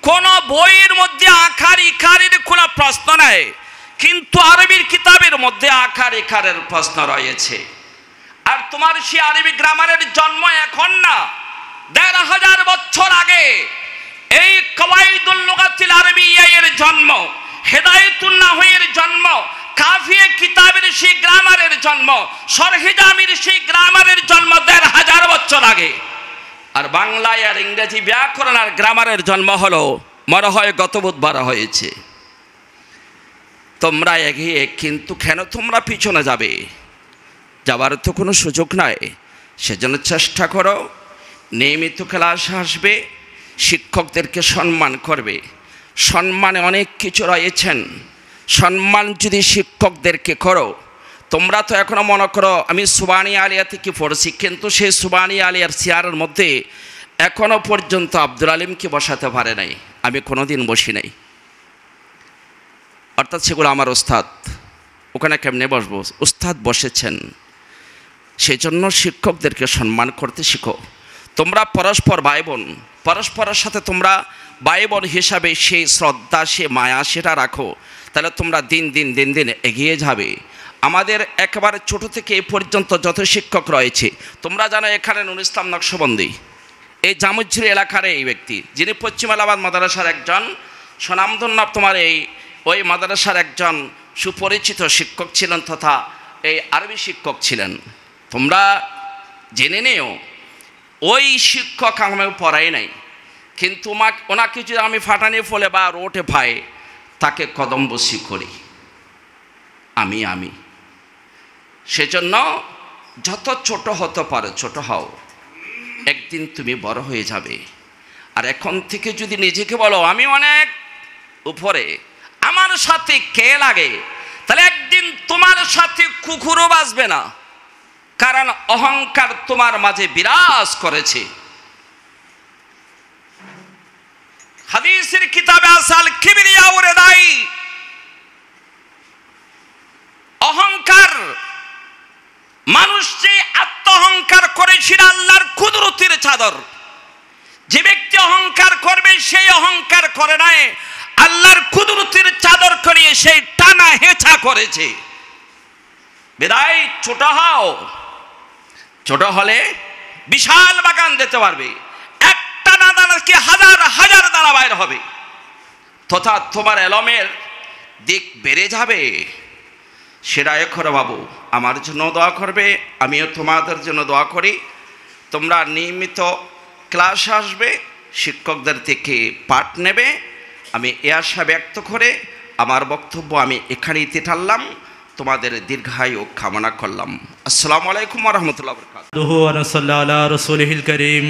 কোন বইয়ের মধ্যে আকার ইকারের কোনো প্রশ্ন নাই, কিন্তু আরবির কিতাবের মধ্যে আকার ইকারের প্রশ্ন রয়েছে। আর তোমার সেই আরবি গ্রামারের জন্ম এখন না, ১৫০০ বছর আগে এই কওয়াইদুল লুগাতিল আরবিয়্যা এর জন্ম, হেদায়েতুন নাহওয়ের জন্ম, কাফিয়ে কিতাবের সেই গ্রামারের জন্ম, শরহে জামির সেই গ্রামারের জন্ম ১৫০০ বছর আগে। আর বাংলায় আর ইংরেজি ব্যাকরণ আর গ্রামারের জন্ম হলো মনে হয় গত বুধবার হয়েছে। তোমরা এগিয়ে, কিন্তু কেন তোমরা পিছনে যাবে? যাবার তো কোনো সুযোগ নাই। সেজন্য চেষ্টা করো, নিয়মিত ক্লাসে আসবে, শিক্ষকদেরকে সম্মান করবে। সম্মানে অনেক কিছু রয়েছেন, সম্মান যদি শিক্ষকদেরকে করো। তোমরা তো এখনও মনে করো আমি সুবানি আলিয়া থেকে পড়েছি, কিন্তু সেই সুবানি আলিয়ার চেয়ারের মধ্যে এখনও পর্যন্ত আব্দুল আলিমকে বসাতে পারে নাই, আমি কোনোদিন বসি নাই। অর্থাৎ সেগুলো আমার ওস্তাদ, ওখানে কেমনে বসবো? ওস্তাদ বসেছেন। সেই জন্য শিক্ষকদেরকে সম্মান করতে শিখো। তোমরা পরস্পর ভাই বোন, পরস্পরের সাথে তোমরা ভাই বোন হিসাবে সেই শ্রদ্ধা, সে মায়া সেটা রাখো, তাহলে তোমরা দিন দিন দিন দিন এগিয়ে যাবে। আমাদের একেবারে ছোট থেকে এ পর্যন্ত যত শিক্ষক রয়েছে, তোমরা জানো এখানে নুর ইসলাম নকশবন্দি এই জামুঝুরি এলাকার এই ব্যক্তি, যিনি পশ্চিম এলাহাবাদ মাদ্রাসার একজন স্বনামধন্য তোমার ওই মাদ্রাসার একজন সুপরিচিত শিক্ষক ছিলেন, তথা এই আরবি শিক্ষক ছিলেন। তোমরা জেনে নিও, ওই শিক্ষক আমি পড়াই নাই, কিন্তু ওনাকে যদি আমি ফাটানি ফলে বা রোটে ভাই তাকে কদম বসি করি আমি। সেজন্য যত ছোট হতে পারো ছোট হও, একদিন তুমি বড় হয়ে যাবে। আর এখন থেকে যদি নিজেকে বলো আমি অনেক উপরে, আমার সাথে কে লাগে, তাহলে একদিন তোমার সাথে কুকুরও বাঁচবে না, কারণ অহংকার তোমার মাঝে বিরাজ করেছে। হাদিসের কিতাবে আসাল কিবরিয়া ওরে দাই, অহংকার, মানুষ যে আত্মহংকার করেছিল আল্লাহর কুদরতের চাদর। যে ব্যক্তি অহংকার করবে সেই অহংকার করে নাই, আল্লাহর কুদরতের চাদর করিয়ে সেই টানা হেঁচা করেছে। বিদায় ছোট হও, ছোট হলে বিশাল বাগান দিতে পারবে, একটা না দানা কি হাজার হাজার দানা বাইর হবে, তথা তোমার এলমের দিক বেড়ে যাবে। সেটা এখন বাবু আমার জন্য দোয়া করবে, আমিও তোমাদের জন্য দোয়া করি। তোমরা নিয়মিত ক্লাসে আসবে, শিক্ষকদের থেকে পাঠ নেবে। আমি এ আশা ব্যক্ত করে আমার বক্তব্য আমি এখানেই টানলাম। তোমাদের দীর্ঘায়ু কামনা করলাম। আসসালামু আলাইকুম ওয়া রাহমাতুল্লাহি ওয়া বারাকাতুহু। ওয়া সাল্লাল্লাহু আলা রাসূলিহিল কারীম।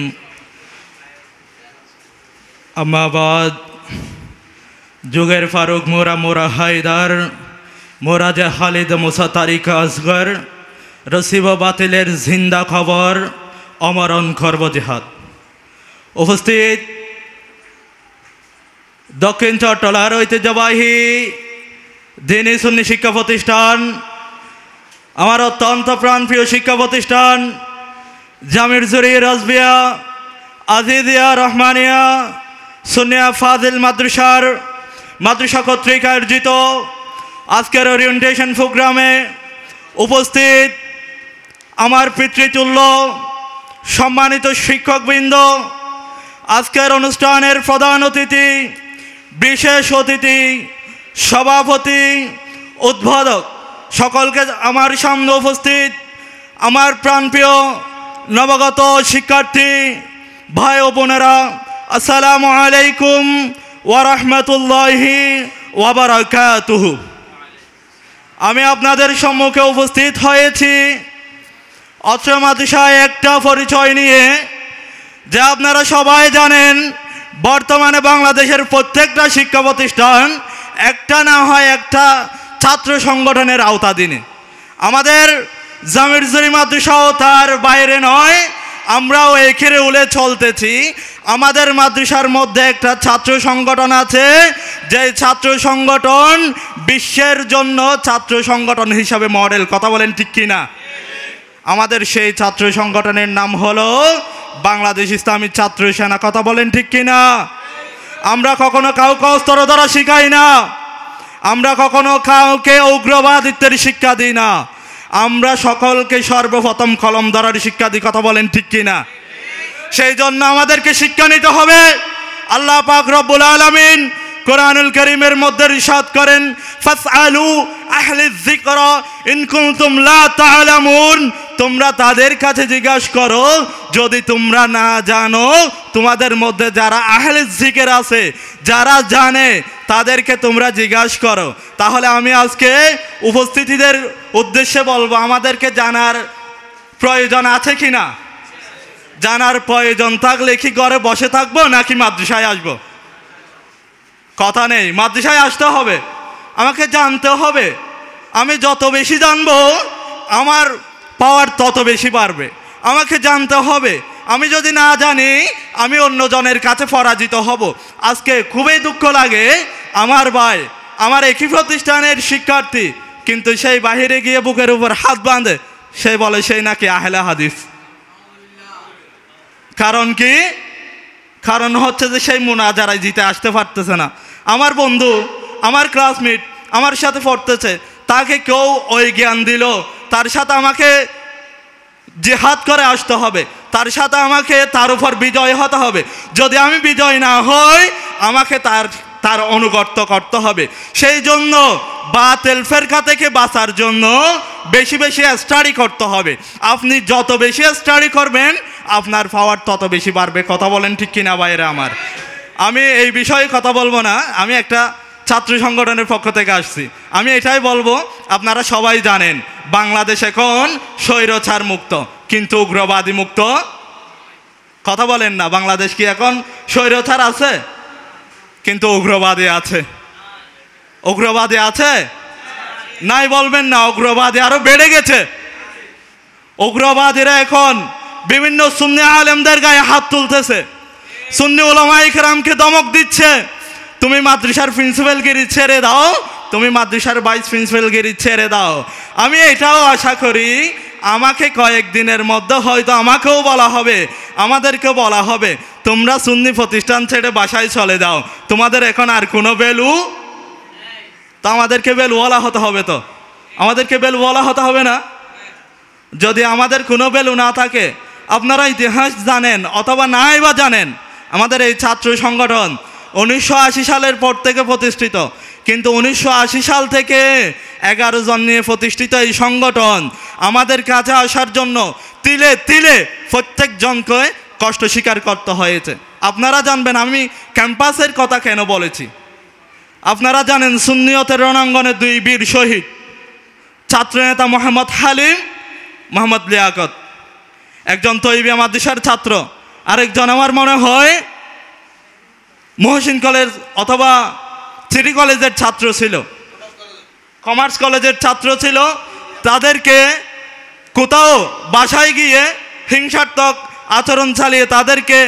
আম্মা বাদ, যুগের ফারুক মোরা হায়দার, মোরা যে খালিদ মুসা তারিক আসগর, রসিব বাতিলের জিন্দা খবর, অমরণ করব জিহাদ। উপস্থিত দক্ষিণ চট্টলার ঐতিহ্যবাহী দ্বীনি সুন্নি শিক্ষা প্রতিষ্ঠান আমার অত্যন্ত প্রাণপ্রিয় শিক্ষা প্রতিষ্ঠান জামির জুরি রাজবিয়া আজিদিয়া রহমানিয়া সুনিয়া ফাজিল মাদ্রাসা কর্তৃক আয়োজিত আজকের ওরিয়েন্টেশন প্রোগ্রামে উপস্থিত আমার পিতৃতুল্য সম্মানিত শিক্ষকবৃন্দ, আজকের অনুষ্ঠানের প্রধান অতিথি, বিশেষ অতিথি, সভাপতি, উদ্বোধক সকলকে আমার সামনে উপস্থিত আমার প্রাণপ্রিয় নবাগত শিক্ষার্থী ভাই ও বোনেরা, আসসালামু আলাইকুম ওয়া রাহমাতুল্লাহি ওয়া বারাকাতুহু। আমি আপনাদের সম্মুখে উপস্থিত হয়েছি অত্র মাদ্রাসায় একটা পরিচয় নিয়ে, যে আপনারা সবাই জানেন বর্তমানে বাংলাদেশের প্রত্যেকটা শিক্ষা প্রতিষ্ঠান একটা না হয় একটা ছাত্র সংগঠনের আওতাধীনে। আমাদের জামির জুরি মাদ্রাসাও তার বাইরে নয়, আমরাও এখেরে উলে চলতেছি। আমাদের মাদ্রাসার মধ্যে একটা ছাত্র সংগঠন আছে, যে ছাত্র সংগঠন বিশ্বের জন্য ছাত্র সংগঠন হিসাবে মডেল। কথা বলেন ঠিক কিনা? আমাদের সেই ছাত্র সংগঠনের নাম হলো বাংলাদেশ ইসলামী ছাত্র সেনা। কথা বলেন ঠিক কিনা? আমরা কখনো কাউকে অস্ত্র দ্বারা শিখাই না, আমরা কখনো কাউকে উগ্রবাদিত্বের শিক্ষা দিই না, আমরা সকলকে সর্বপ্রথম কলম ধরার শিক্ষা দিই। কথা বলেন ঠিক কিনা? সেই জন্য আমাদেরকে শিক্ষা নিতে হবে। আল্লাহ পাক রব্বুল আলামিন কোরআনুল কারীমের মধ্যে ইরশাদ করেন, ফাসআলু আহলিয যিকরা ইন কুনতুম লা তা'লামুন, তোমরা তাদের কাছে জিজ্ঞাসা করো যদি তোমরা না জানো। তোমাদের মধ্যে যারা আহলে জিকির আছে, যারা জানে, তাদেরকে তোমরা জিজ্ঞাসা করো। তাহলে আমি আজকে উপস্থিতিদের উদ্দেশ্যে বলবো, আমাদেরকে জানার প্রয়োজন আছে কি না? জানার প্রয়োজন থাকলে কি ঘরে বসে থাকবো নাকি মাদ্রাসায় আসবো? কথা নেই, মাদ্রাসায় আসতে হবে, আমাকে জানতে হবে। আমি যত বেশি জানবো আমার পাওয়ার তত বেশি বাড়বে। আমাকে জানতে হবে, আমি যদি না জানি আমি অন্যজনের কাছে পরাজিত হব। আজকে খুবই দুঃখ লাগে, আমার ভাই আমার একই প্রতিষ্ঠানের শিক্ষার্থী, কিন্তু সেই বাহিরে গিয়ে বুকের উপর হাত বাঁধে, সে বলে সেই নাকি আহলে হাদিস। কারণ কি? কারণ হচ্ছে যে সেই মুনাজারায় জিতে আসতে পারতেছে না। আমার বন্ধু, আমার ক্লাসমেট, আমার সাথে পড়তেছে, তাকে কেউ ওই জ্ঞান দিল, তার সাথে আমাকে জিহাদ করে আসতে হবে, তার সাথে আমাকে তার উপর বিজয় হতে হবে। যদি আমি বিজয় না হই, আমাকে তার অনুগত করতে হবে। সেই জন্য বাতিল ফেরকা থেকে বাঁচার জন্য বেশি বেশি স্টাডি করতে হবে। আপনি যত বেশি স্টাডি করবেন আপনার পাওয়ার তত বেশি বাড়বে। কথা বলেন ঠিক কিনা ভাইরা আমার? আমি এই বিষয়ে কথা বলবো না, আমি একটা ছাত্র সংগঠনের পক্ষ থেকে আসছি। আমি এটাই বলবো, আপনারা সবাই জানেন বাংলাদেশ এখন স্বৈরচার মুক্ত কিন্তু উগ্রবাদী মুক্ত। কথা বলেন না, বাংলাদেশ কি এখন স্বৈরচার আছে কিন্তু উগ্রবাদী আছে? উগ্রবাদী আছে নাই বলবেন না, উগ্রবাদী আরো বেড়ে গেছে। উগ্রবাদীরা এখন বিভিন্ন সুন্নি আলেমদের গায়ে হাত তুলতেছে, সুন্নি উলামায়ে কেরামকে ধমক দিচ্ছে, তুমি মাদ্রাসার প্রিন্সিপালগিরি ছেড়ে দাও, তুমি মাদ্রাসার ভাইস প্রিন্সিপালগিরি ছেড়ে দাও। আমি এটাও আশা করি আমাকে কয়েকদিনের মধ্যে হয়তো আমাকেও বলা হবে, আমাদেরকেও বলা হবে, তোমরা সুন্নি প্রতিষ্ঠান ছেড়ে বাসায় চলে যাও, তোমাদের এখন আর কোনো ভ্যালু। তো আমাদেরকে ভ্যালুওয়ালা হতে হবে, তো আমাদেরকে ভ্যালুওয়ালা হতে হবে না? যদি আমাদের কোনো ভ্যালু না থাকে, আপনারা ইতিহাস জানেন অথবা নাই বা জানেন, আমাদের এই ছাত্র সংগঠন 1980 সালের পর থেকে প্রতিষ্ঠিত, কিন্তু 1980 সাল থেকে 11 জন নিয়ে প্রতিষ্ঠিত এই সংগঠন আমাদের কাছে আসার জন্য তিলে তিলে প্রত্যেকজনকে কষ্ট স্বীকার করতে হয়েছে। আপনারা জানবেন আমি ক্যাম্পাসের কথা কেন বলেছি। আপনারা জানেন সুন্নিয়তের রণাঙ্গনে 2 বীর শহীদ, ছাত্রনেতা মোহাম্মদ হালিম, মোহাম্মদ লিয়াকত, একজন তৈবিয়া মাদ্রাসার ছাত্র, আরেকজন আমার মনে হয় মহসিন কলেজ অথবা সিটি কলেজের ছাত্র ছিল, কমার্স কলেজের ছাত্র ছিল। তাদেরকে কোথাও বাসায় গিয়ে হিংসাত্মক আচরণ চালিয়ে তাদেরকে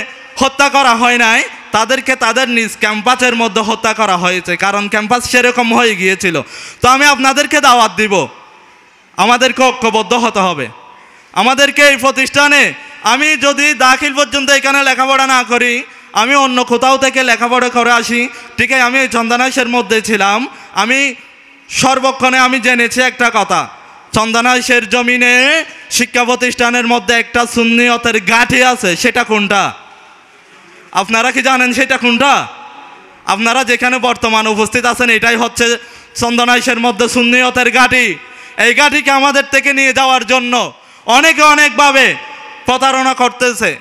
হত্যা করা হয় নাই, তাদেরকে তাদের নিজ ক্যাম্পাসের মধ্যে হত্যা করা হয়েছে, কারণ ক্যাম্পাস সেরকম হয়ে গিয়েছিল। তো আমি আপনাদেরকে দাওয়াত দিব, আমাদেরকে ঐক্যবদ্ধ হতে হবে। আমাদেরকে এই প্রতিষ্ঠানে আমি যদি দাখিল পর্যন্ত এখানে লেখাপড়া না করি, আমি অন্য কোথাও থেকে লেখাপড়া করে আসি, ঠিক আছে, আমি চন্দনাইশের মধ্যে ছিলাম, আমি সর্বক্ষণে আমি জেনেছি একটা কথা, চন্দনাইশের জমিনে শিক্ষা প্রতিষ্ঠানের মধ্যে একটা সুন্নিয়তের গাঁঠি আছে, সেটা কোনটা? আপনারা কি জানেন সেটা কোনটা? আপনারা যেখানে বর্তমান উপস্থিত আছেন এটাই হচ্ছে চন্দনাইশের মধ্যে সুন্নিয়তের ঘাঁটি। এই ঘাঁটিকে আমাদের থেকে নিয়ে যাওয়ার জন্য অনেকে অনেকভাবে প্রতারণা করতেছে।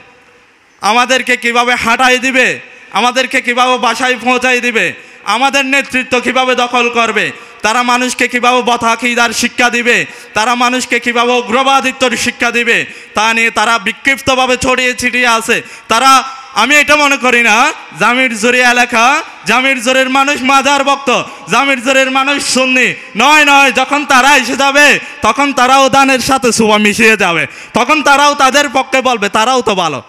আমাদেরকে কিভাবে হাঁটাই দিবে, আমাদেরকে কিভাবে বাসায় পৌঁছাই দিবে, আমাদের নেতৃত্ব কিভাবে দখল করবে, তারা মানুষকে কিভাবে বতাকিদার শিক্ষা দিবে, তারা মানুষকে কিভাবে উগ্রবাদিত্বর শিক্ষা দিবে, তা নিয়ে তারা বিক্ষিপ্তভাবে ছড়িয়ে ছিটিয়ে আছে। তারা, আমি এটা মনে করি না জামির জোরে এলাকা, জামির জোরের মানুষ মাজার ভক্ত, জামির জোরের মানুষ সুন্নি, নয় নয়, যখন তারা এসে যাবে তখন তারাও দানের সাথে সুবা মিশিয়ে যাবে, তখন তারাও তাদের পক্ষে বলবে তারাও তো ভালো,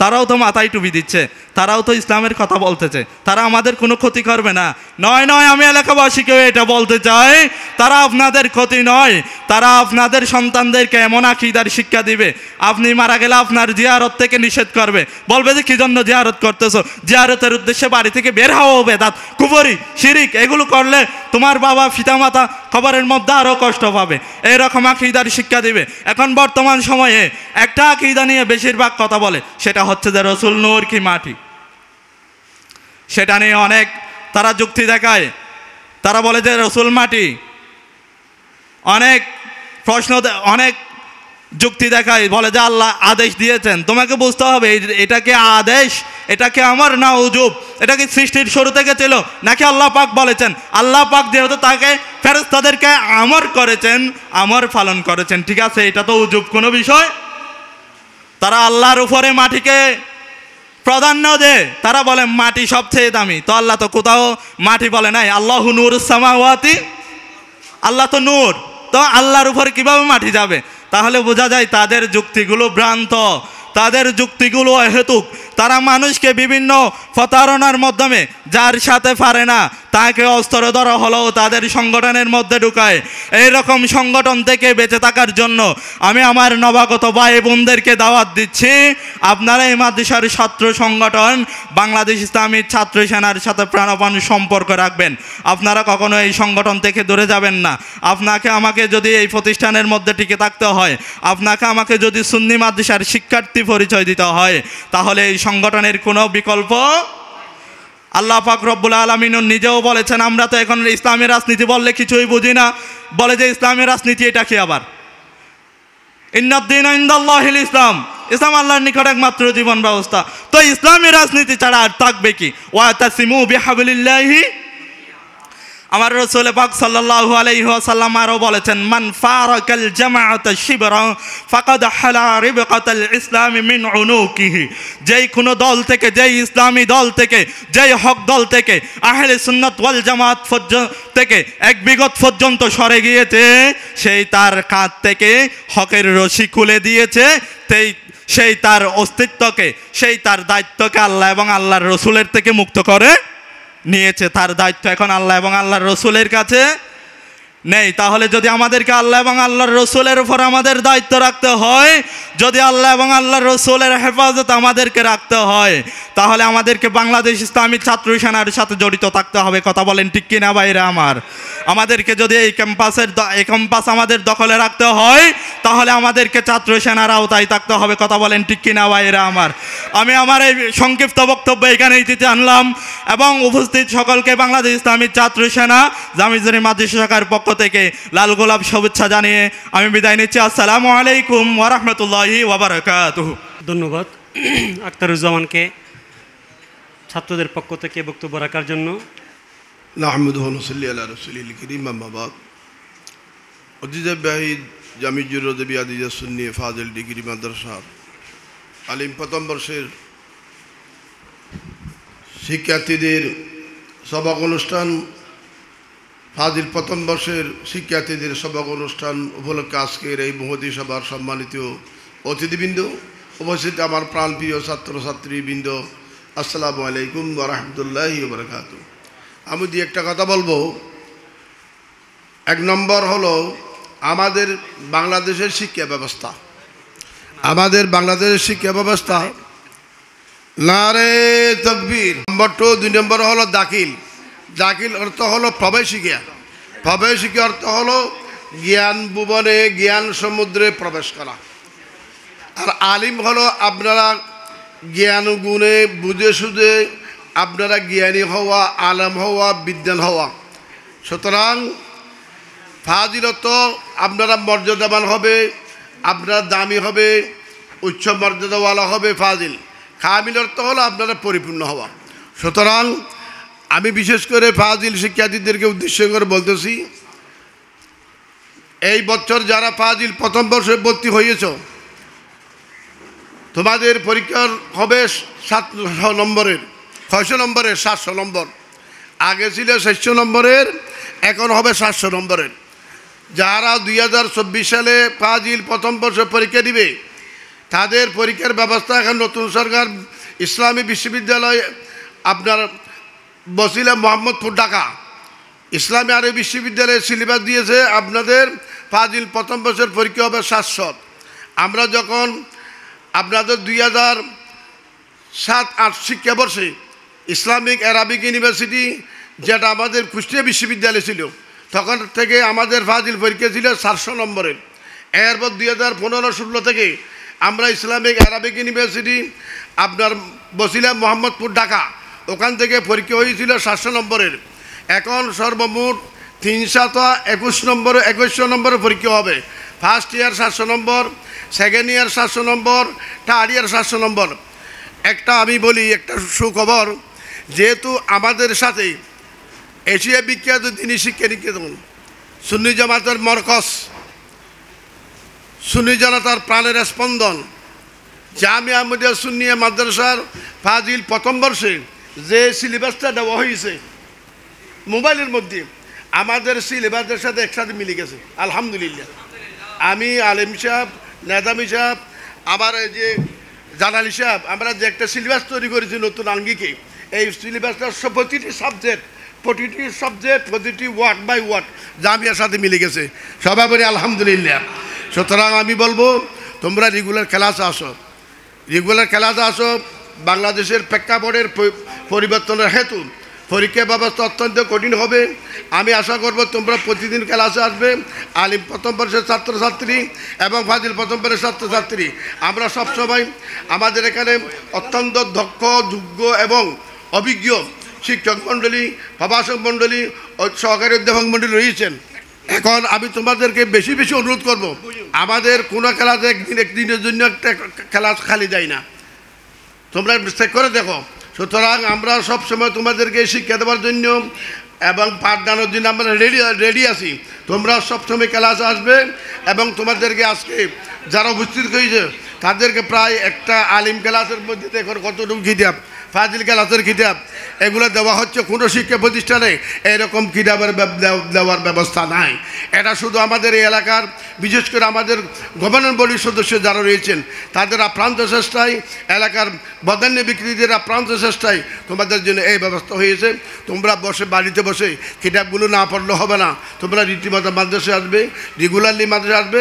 তারাও তো মাথায় টুপি দিচ্ছে, তারাও তো ইসলামের কথা বলতেছে, তারা আমাদের কোনো ক্ষতি করবে না। নয় নয়, আমি এলাকাবাসীকেও এটা বলতে চাই, তারা আপনাদের ক্ষতি নয়, তারা আপনাদের সন্তানদেরকে এমন আকীদার শিক্ষা দিবে, আপনি মারা গেলে আপনার জিয়ারত থেকে নিষেধ করবে, বলবে যে কি জন্য জিয়ারত করতেছো, জিয়ারতের উদ্দেশ্যে বাড়ি থেকে বের হওয়া হবে, বেদাত, কুফরি, শিরিক, এগুলো করলে তোমার বাবা পিতামাতা খবরের মধ্যে আরও কষ্ট পাবে, এইরকম আকীদার শিক্ষা দিবে। এখন বর্তমান সময়ে একটা আকীদা নিয়ে বেশিরভাগ কথা বলে, সেটা হচ্ছে যে রসুল নূর কি মাটি, সেটা নিয়ে অনেক তারা যুক্তি দেখায়, তারা বলে যে রসুল মাটি, অনেক প্রশ্ন, অনেক যুক্তি দেখায়, বলে যে আল্লাহ আদেশ দিয়েছেন। তোমাকে বুঝতে হবে এটা কি আদেশ, এটা কি আমার না উজুব, এটা কি সৃষ্টির শুরু থেকে ছিল নাকি আল্লাহ পাক বলেছেন? আল্লাহ পাক যেহেতু তাকে ফেরেশতাদেরকে আমর করেছেন, আমর পালন করেছেন, ঠিক আছে, এটা তো উজুব কোনো বিষয়। তারা আল্লাহর উপরে মাটিকে প্রাধান্য দেয়, তারা বলে মাটি সবচেয়ে দামি, তো আল্লাহ তো কোথাও মাটি বলে নাই, আল্লাহু নূরুস সামাওয়াতি, আল্লাহ তো নূর, তো আল্লাহর উপরে কিভাবে মাটি যাবে? তাহলে বোঝা যায় তাদের যুক্তিগুলো ভ্রান্ত, তাদের যুক্তিগুলো অহেতুক। তারা মানুষকে বিভিন্ন প্রতারণার মাধ্যমে, যার সাথে পারে না তাকে অস্ত্র ধরা হলেও তাদের সংগঠনের মধ্যে ঢুকায়। এইরকম সংগঠন থেকে বেঁচে থাকার জন্য আমি আমার নবাগত ভাই বোনদেরকে দাওয়াত দিচ্ছি, আপনারা এই মাদ্রাসার ছাত্র সংগঠন বাংলাদেশ ইসলামী ছাত্র সেনার সাথে প্রাণপণ সম্পর্ক রাখবেন। আপনারা কখনো এই সংগঠন থেকে দূরে যাবেন না। আপনাকে আমাকে যদি এই প্রতিষ্ঠানের মধ্যে টিকে থাকতে হয়, আপনাকে আমাকে যদি সুন্নি মাদ্রাসার শিক্ষার্থী পরিচয় দিতে হয়, তাহলে এই সংগঠনের কোনো বিকল্প। আল্লাহ পাক রব্বুল আলামিন নিজেও বলেছেন, আমরা তো এখন ইসলামী রাজনীতি বললে কিছুই বুঝি না, বলে যে ইসলামী রাজনীতি এটা কি আবার? ইন্নাদ-দীনা ইনদাল্লাহিল ইসলাম, ইসলাম আল্লাহর নিকট একমাত্র জীবন ব্যবস্থা। তো ইসলামী রাজনীতি ছাড়া আর থাকবে কি? ওয়াতাসিমু বিহাবলিল্লাহি, আমার রাসূল পাক সাল্লাল্লাহু আলাইহি ওয়াসাল্লাম আরও বলেছেন, মান ফারাকাল জামাআতা শিবরা ফাকাদ হালা রিবকাতাল ইসলামি মিন উনুকিহি, যেই কোনো দল থেকে, যেই ইসলামী দল থেকে, যেই হক দল থেকে, আহলে সুন্নাত ওয়াল জামাত থেকে এক বিগত পর্যন্ত সরে গিয়েছে, সেই তার কাঁধ থেকে হকের রশি খুলে দিয়েছে, সেই তার অস্তিত্বকে, সেই তার দায়িত্বকে আল্লাহ এবং আল্লাহর রসুলের থেকে মুক্ত করে নিয়েছে। তার দায়িত্ব এখন আল্লাহ এবং আল্লাহর রসুলের কাছে নেই। তাহলে যদি আমাদেরকে আল্লাহ এবং আল্লাহর রসুলের উপর আমাদের দায়িত্ব রাখতে হয়, যদি আল্লাহ এবং আল্লাহর রসুলের হেফাজত আমাদেরকে রাখতে হয়, তাহলে আমাদেরকে বাংলাদেশ ইসলামী ছাত্র সেনার সাথে জড়িত থাকতে হবে। কথা বলেন ঠিক কিনা ভাইরা আমার? আমাদেরকে যদি এই ক্যাম্পাস আমাদের দখলে রাখতে হয়, তাহলে আমাদেরকে ছাত্র সেনার আওতায় থাকতে হবে। কথা বলেন ঠিক কিনা ভাইরা আমার? আমি আমার এই সংক্ষিপ্ত বক্তব্য এখানেই দিতে আনলাম এবং উপস্থিত সকলকে বাংলাদেশ ইসলামী ছাত্র সেনা জামিজুরি মাদ্রাসা শাখার পক্ষ থেকে লাল গোলাপ শুভেচ্ছা জানিয়ে আমি বিদায় নিচ্ছি। আসসালামু আলাইকুম ওয়া রাহমাতুল্লাহি ওয়া বারাকাতুহু। ধন্যবাদ আখতারুজ্জামানকে ছাত্রদের পক্ষ থেকে বক্তব্য রাখার জন্য। নাহমাদুহু ওয়া নুসাল্লি আলা রাসূলিল কারীম, আম্মা বাদ। আজিজা বাহিদ জামিজুর রদবি আদিজা সুন্নি ফাজিল ডিগ্রি মাদ্রাসা আলিম প্রথম বর্ষের শিক্ষার্থীদের সবক অনুষ্ঠান, ফাজিল প্রথম বর্ষের শিক্ষার্থীদের সবক অনুষ্ঠান উপলক্ষে আজকের এই মহতী সভার সম্মানিত অতিথিবৃন্দ, উপস্থিত আমার প্রাণপ্রিয় ছাত্রছাত্রীবৃন্দ, আসসালামু আলাইকুম ওয়া রাহমাতুল্লাহি ওয়া বারাকাতুহু। আমি একটা কথা বলবো। এক নম্বর হলো, আমাদের বাংলাদেশের শিক্ষা ব্যবস্থা, আমাদের বাংলাদেশের শিক্ষা ব্যবস্থা নারে তাকবীর। নম্বর 2 নম্বর হলো দাখিল। দাখিল অর্থ হলো প্রবেশিকা। প্রবেশিকা অর্থ হলো জ্ঞান ভুবনে, জ্ঞান সমুদ্রে প্রবেশ করা। আর আলিম হলো আপনারা জ্ঞান গুণে বুঝে সুঝে আপনারা জ্ঞানী হওয়া, আলেম হওয়া, বিদ্যান হওয়া। সুতরাং ফাজিলত আপনারা মর্যাদাবান হবে, আপনারা দামি হবে, উচ্চ মর্যাদাওয়ালা হবে ফাজিল। কামিল অর্থ হলো আপনারা পরিপূর্ণ হওয়া। সুতরাং আমি বিশেষ করে ফাজিল শিক্ষার্থীদেরকে উদ্দেশ্য করে বলতেছি, এই বছর যারা ফাজিল প্রথম বর্ষে ভর্তি হয়েছ, তোমাদের পরীক্ষা হবে 700 নম্বরের, 600 নম্বরের, 700 নম্বর। আগে ছিল 600 নম্বরের, এখন হবে 700 নম্বরের। যারা 2024 সালে ফাজিল প্রথম বর্ষে পরীক্ষা দিবে, তাদের পরীক্ষার ব্যবস্থা এখন নতুন সরকার ইসলামী বিশ্ববিদ্যালয় আপনার বসিলা মোহাম্মদপুর ঢাকা ইসলামী আরবি বিশ্ববিদ্যালয়ের সিলেবাস দিয়েছে। আপনাদের ফাজিল প্রথম বর্ষের পরীক্ষা হবে 700। আমরা যখন আপনাদের 2007-08 শিক্ষাবর্ষে ইসলামিক আরবিক ইউনিভার্সিটি, যেটা আমাদের কুষ্টিয়া বিশ্ববিদ্যালয় ছিল, তখন থেকে আমাদের ফাজিল পরীক্ষা ছিল 400 নম্বরের। এরপর 2015-16 থেকে আমরা ইসলামিক আরবিক ইউনিভার্সিটি আপনার বসিলা মোহাম্মদপুর ঢাকা, ওখান থেকে পরীক্ষা হয়েছিল 700 নম্বরের। এখন সর্বমোট 321 নম্বরের পরীক্ষা হবে। ফার্স্ট ইয়ার 700 নম্বর, সেকেন্ড ইয়ার 700 নম্বর, থার্ড ইয়ার 700 নম্বর। একটা আমি বলি, একটা সুখবর, যেহেতু আমাদের সাথে এশিয়া বিখ্যাত দিনী শিক্ষা নিকেতন, সুন্নি জামাতের মরকজ, সুন্নি জনতার প্রাণের স্পন্দন, জামিয়া আহমদিয়া সুন্নিয়া মাদ্রাসার ফাজিল প্রথম বর্ষে যে সিলেবাসটা দেওয়া হয়েছে মোবাইলের মধ্যে, আমাদের সিলেবাসের সাথে একসাথে মিলে গেছে আলহামদুলিল্লাহ। আমি আলেম সাহেব, নেদামি সাহেব, আবার এই যে জালালি সাহেব, আমরা যে একটা সিলেবাস তৈরি করেছি নতুন আঙ্গিকে, এই সিলেবাসটা প্রতিটি সাবজেক্ট প্রতিটি ওয়ার্ড বাই ওয়ার্ড জামিয়ার সাথে মিলে গেছে। সবাই বলি আলহামদুলিল্লাহ। সুতরাং আমি বলবো, তোমরা রেগুলার ক্লাসে আসো, রেগুলার ক্লাসে আসো। বাংলাদেশের প্রেক্ষাপটের পরিবর্তনের হেতু পরীক্ষা ব্যবস্থা অত্যন্ত কঠিন হবে। আমি আশা করব তোমরা প্রতিদিন ক্লাসে আসবে। আলিম প্রথম বর্ষের ছাত্রছাত্রী এবং ফাজিল প্রথম বর্ষের ছাত্রছাত্রী, আমরা সবসময় আমাদের এখানে অত্যন্ত দক্ষ, যোগ্য এবং অভিজ্ঞ শিক্ষক মণ্ডলী, প্রভাষক মণ্ডলী ও সহকারী অধ্যাপক মণ্ডলী রয়েছেন। এখন আমি তোমাদেরকে বেশি বেশি অনুরোধ করব, আমাদের কোনো ক্লাসে একদিনের জন্য একটা ক্লাস খালি যায় না, তোমরা চেক করে দেখো। সুতরাং আমরা সবসময় তোমাদেরকে শিক্ষা দেওয়ার জন্য এবং পাঠদানের জন্য আমরা রেডি আছি। তোমরা সবসময় ক্লাসে আসবে এবং তোমাদেরকে আজকে যারা উপস্থিত হয়েছে তাদেরকে প্রায় একটা আলিম ক্লাসের মধ্যে দেখুন কতটুকু কিতাব, ফাজিল ক্লাসের কিতাব এগুলো দেওয়া হচ্ছে। কোনো শিক্ষা প্রতিষ্ঠানে এরকম কিতাবের দেওয়ার ব্যবস্থা নাই। এটা শুধু আমাদের এই এলাকার, বিশেষ করে আমাদের গভর্নর বডির সদস্য যারা রয়েছেন তাদের আপ্রান্ত চেষ্টায়, এলাকার বদান্য বিক্রেতাদের আপ্রান্ত চেষ্টায় তোমাদের জন্য এই ব্যবস্থা হয়েছে। তোমরা বাড়িতে বসে কিতাবগুলো না পড়লে হবে না, তোমরা রীতিমতো মাদ্রাসায় আসবে, রেগুলারলি মাদ্রাসায় আসবে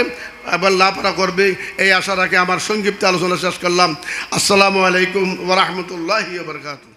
এবং লাভরা করবে। এই আশা রাখে আমার সংক্ষিপ্ত আলোচনা শেষ করলাম। আসসালামু আলাইকুম ওয়া রাহমাতুল্লাহি ওয়া বারাকাতুহু।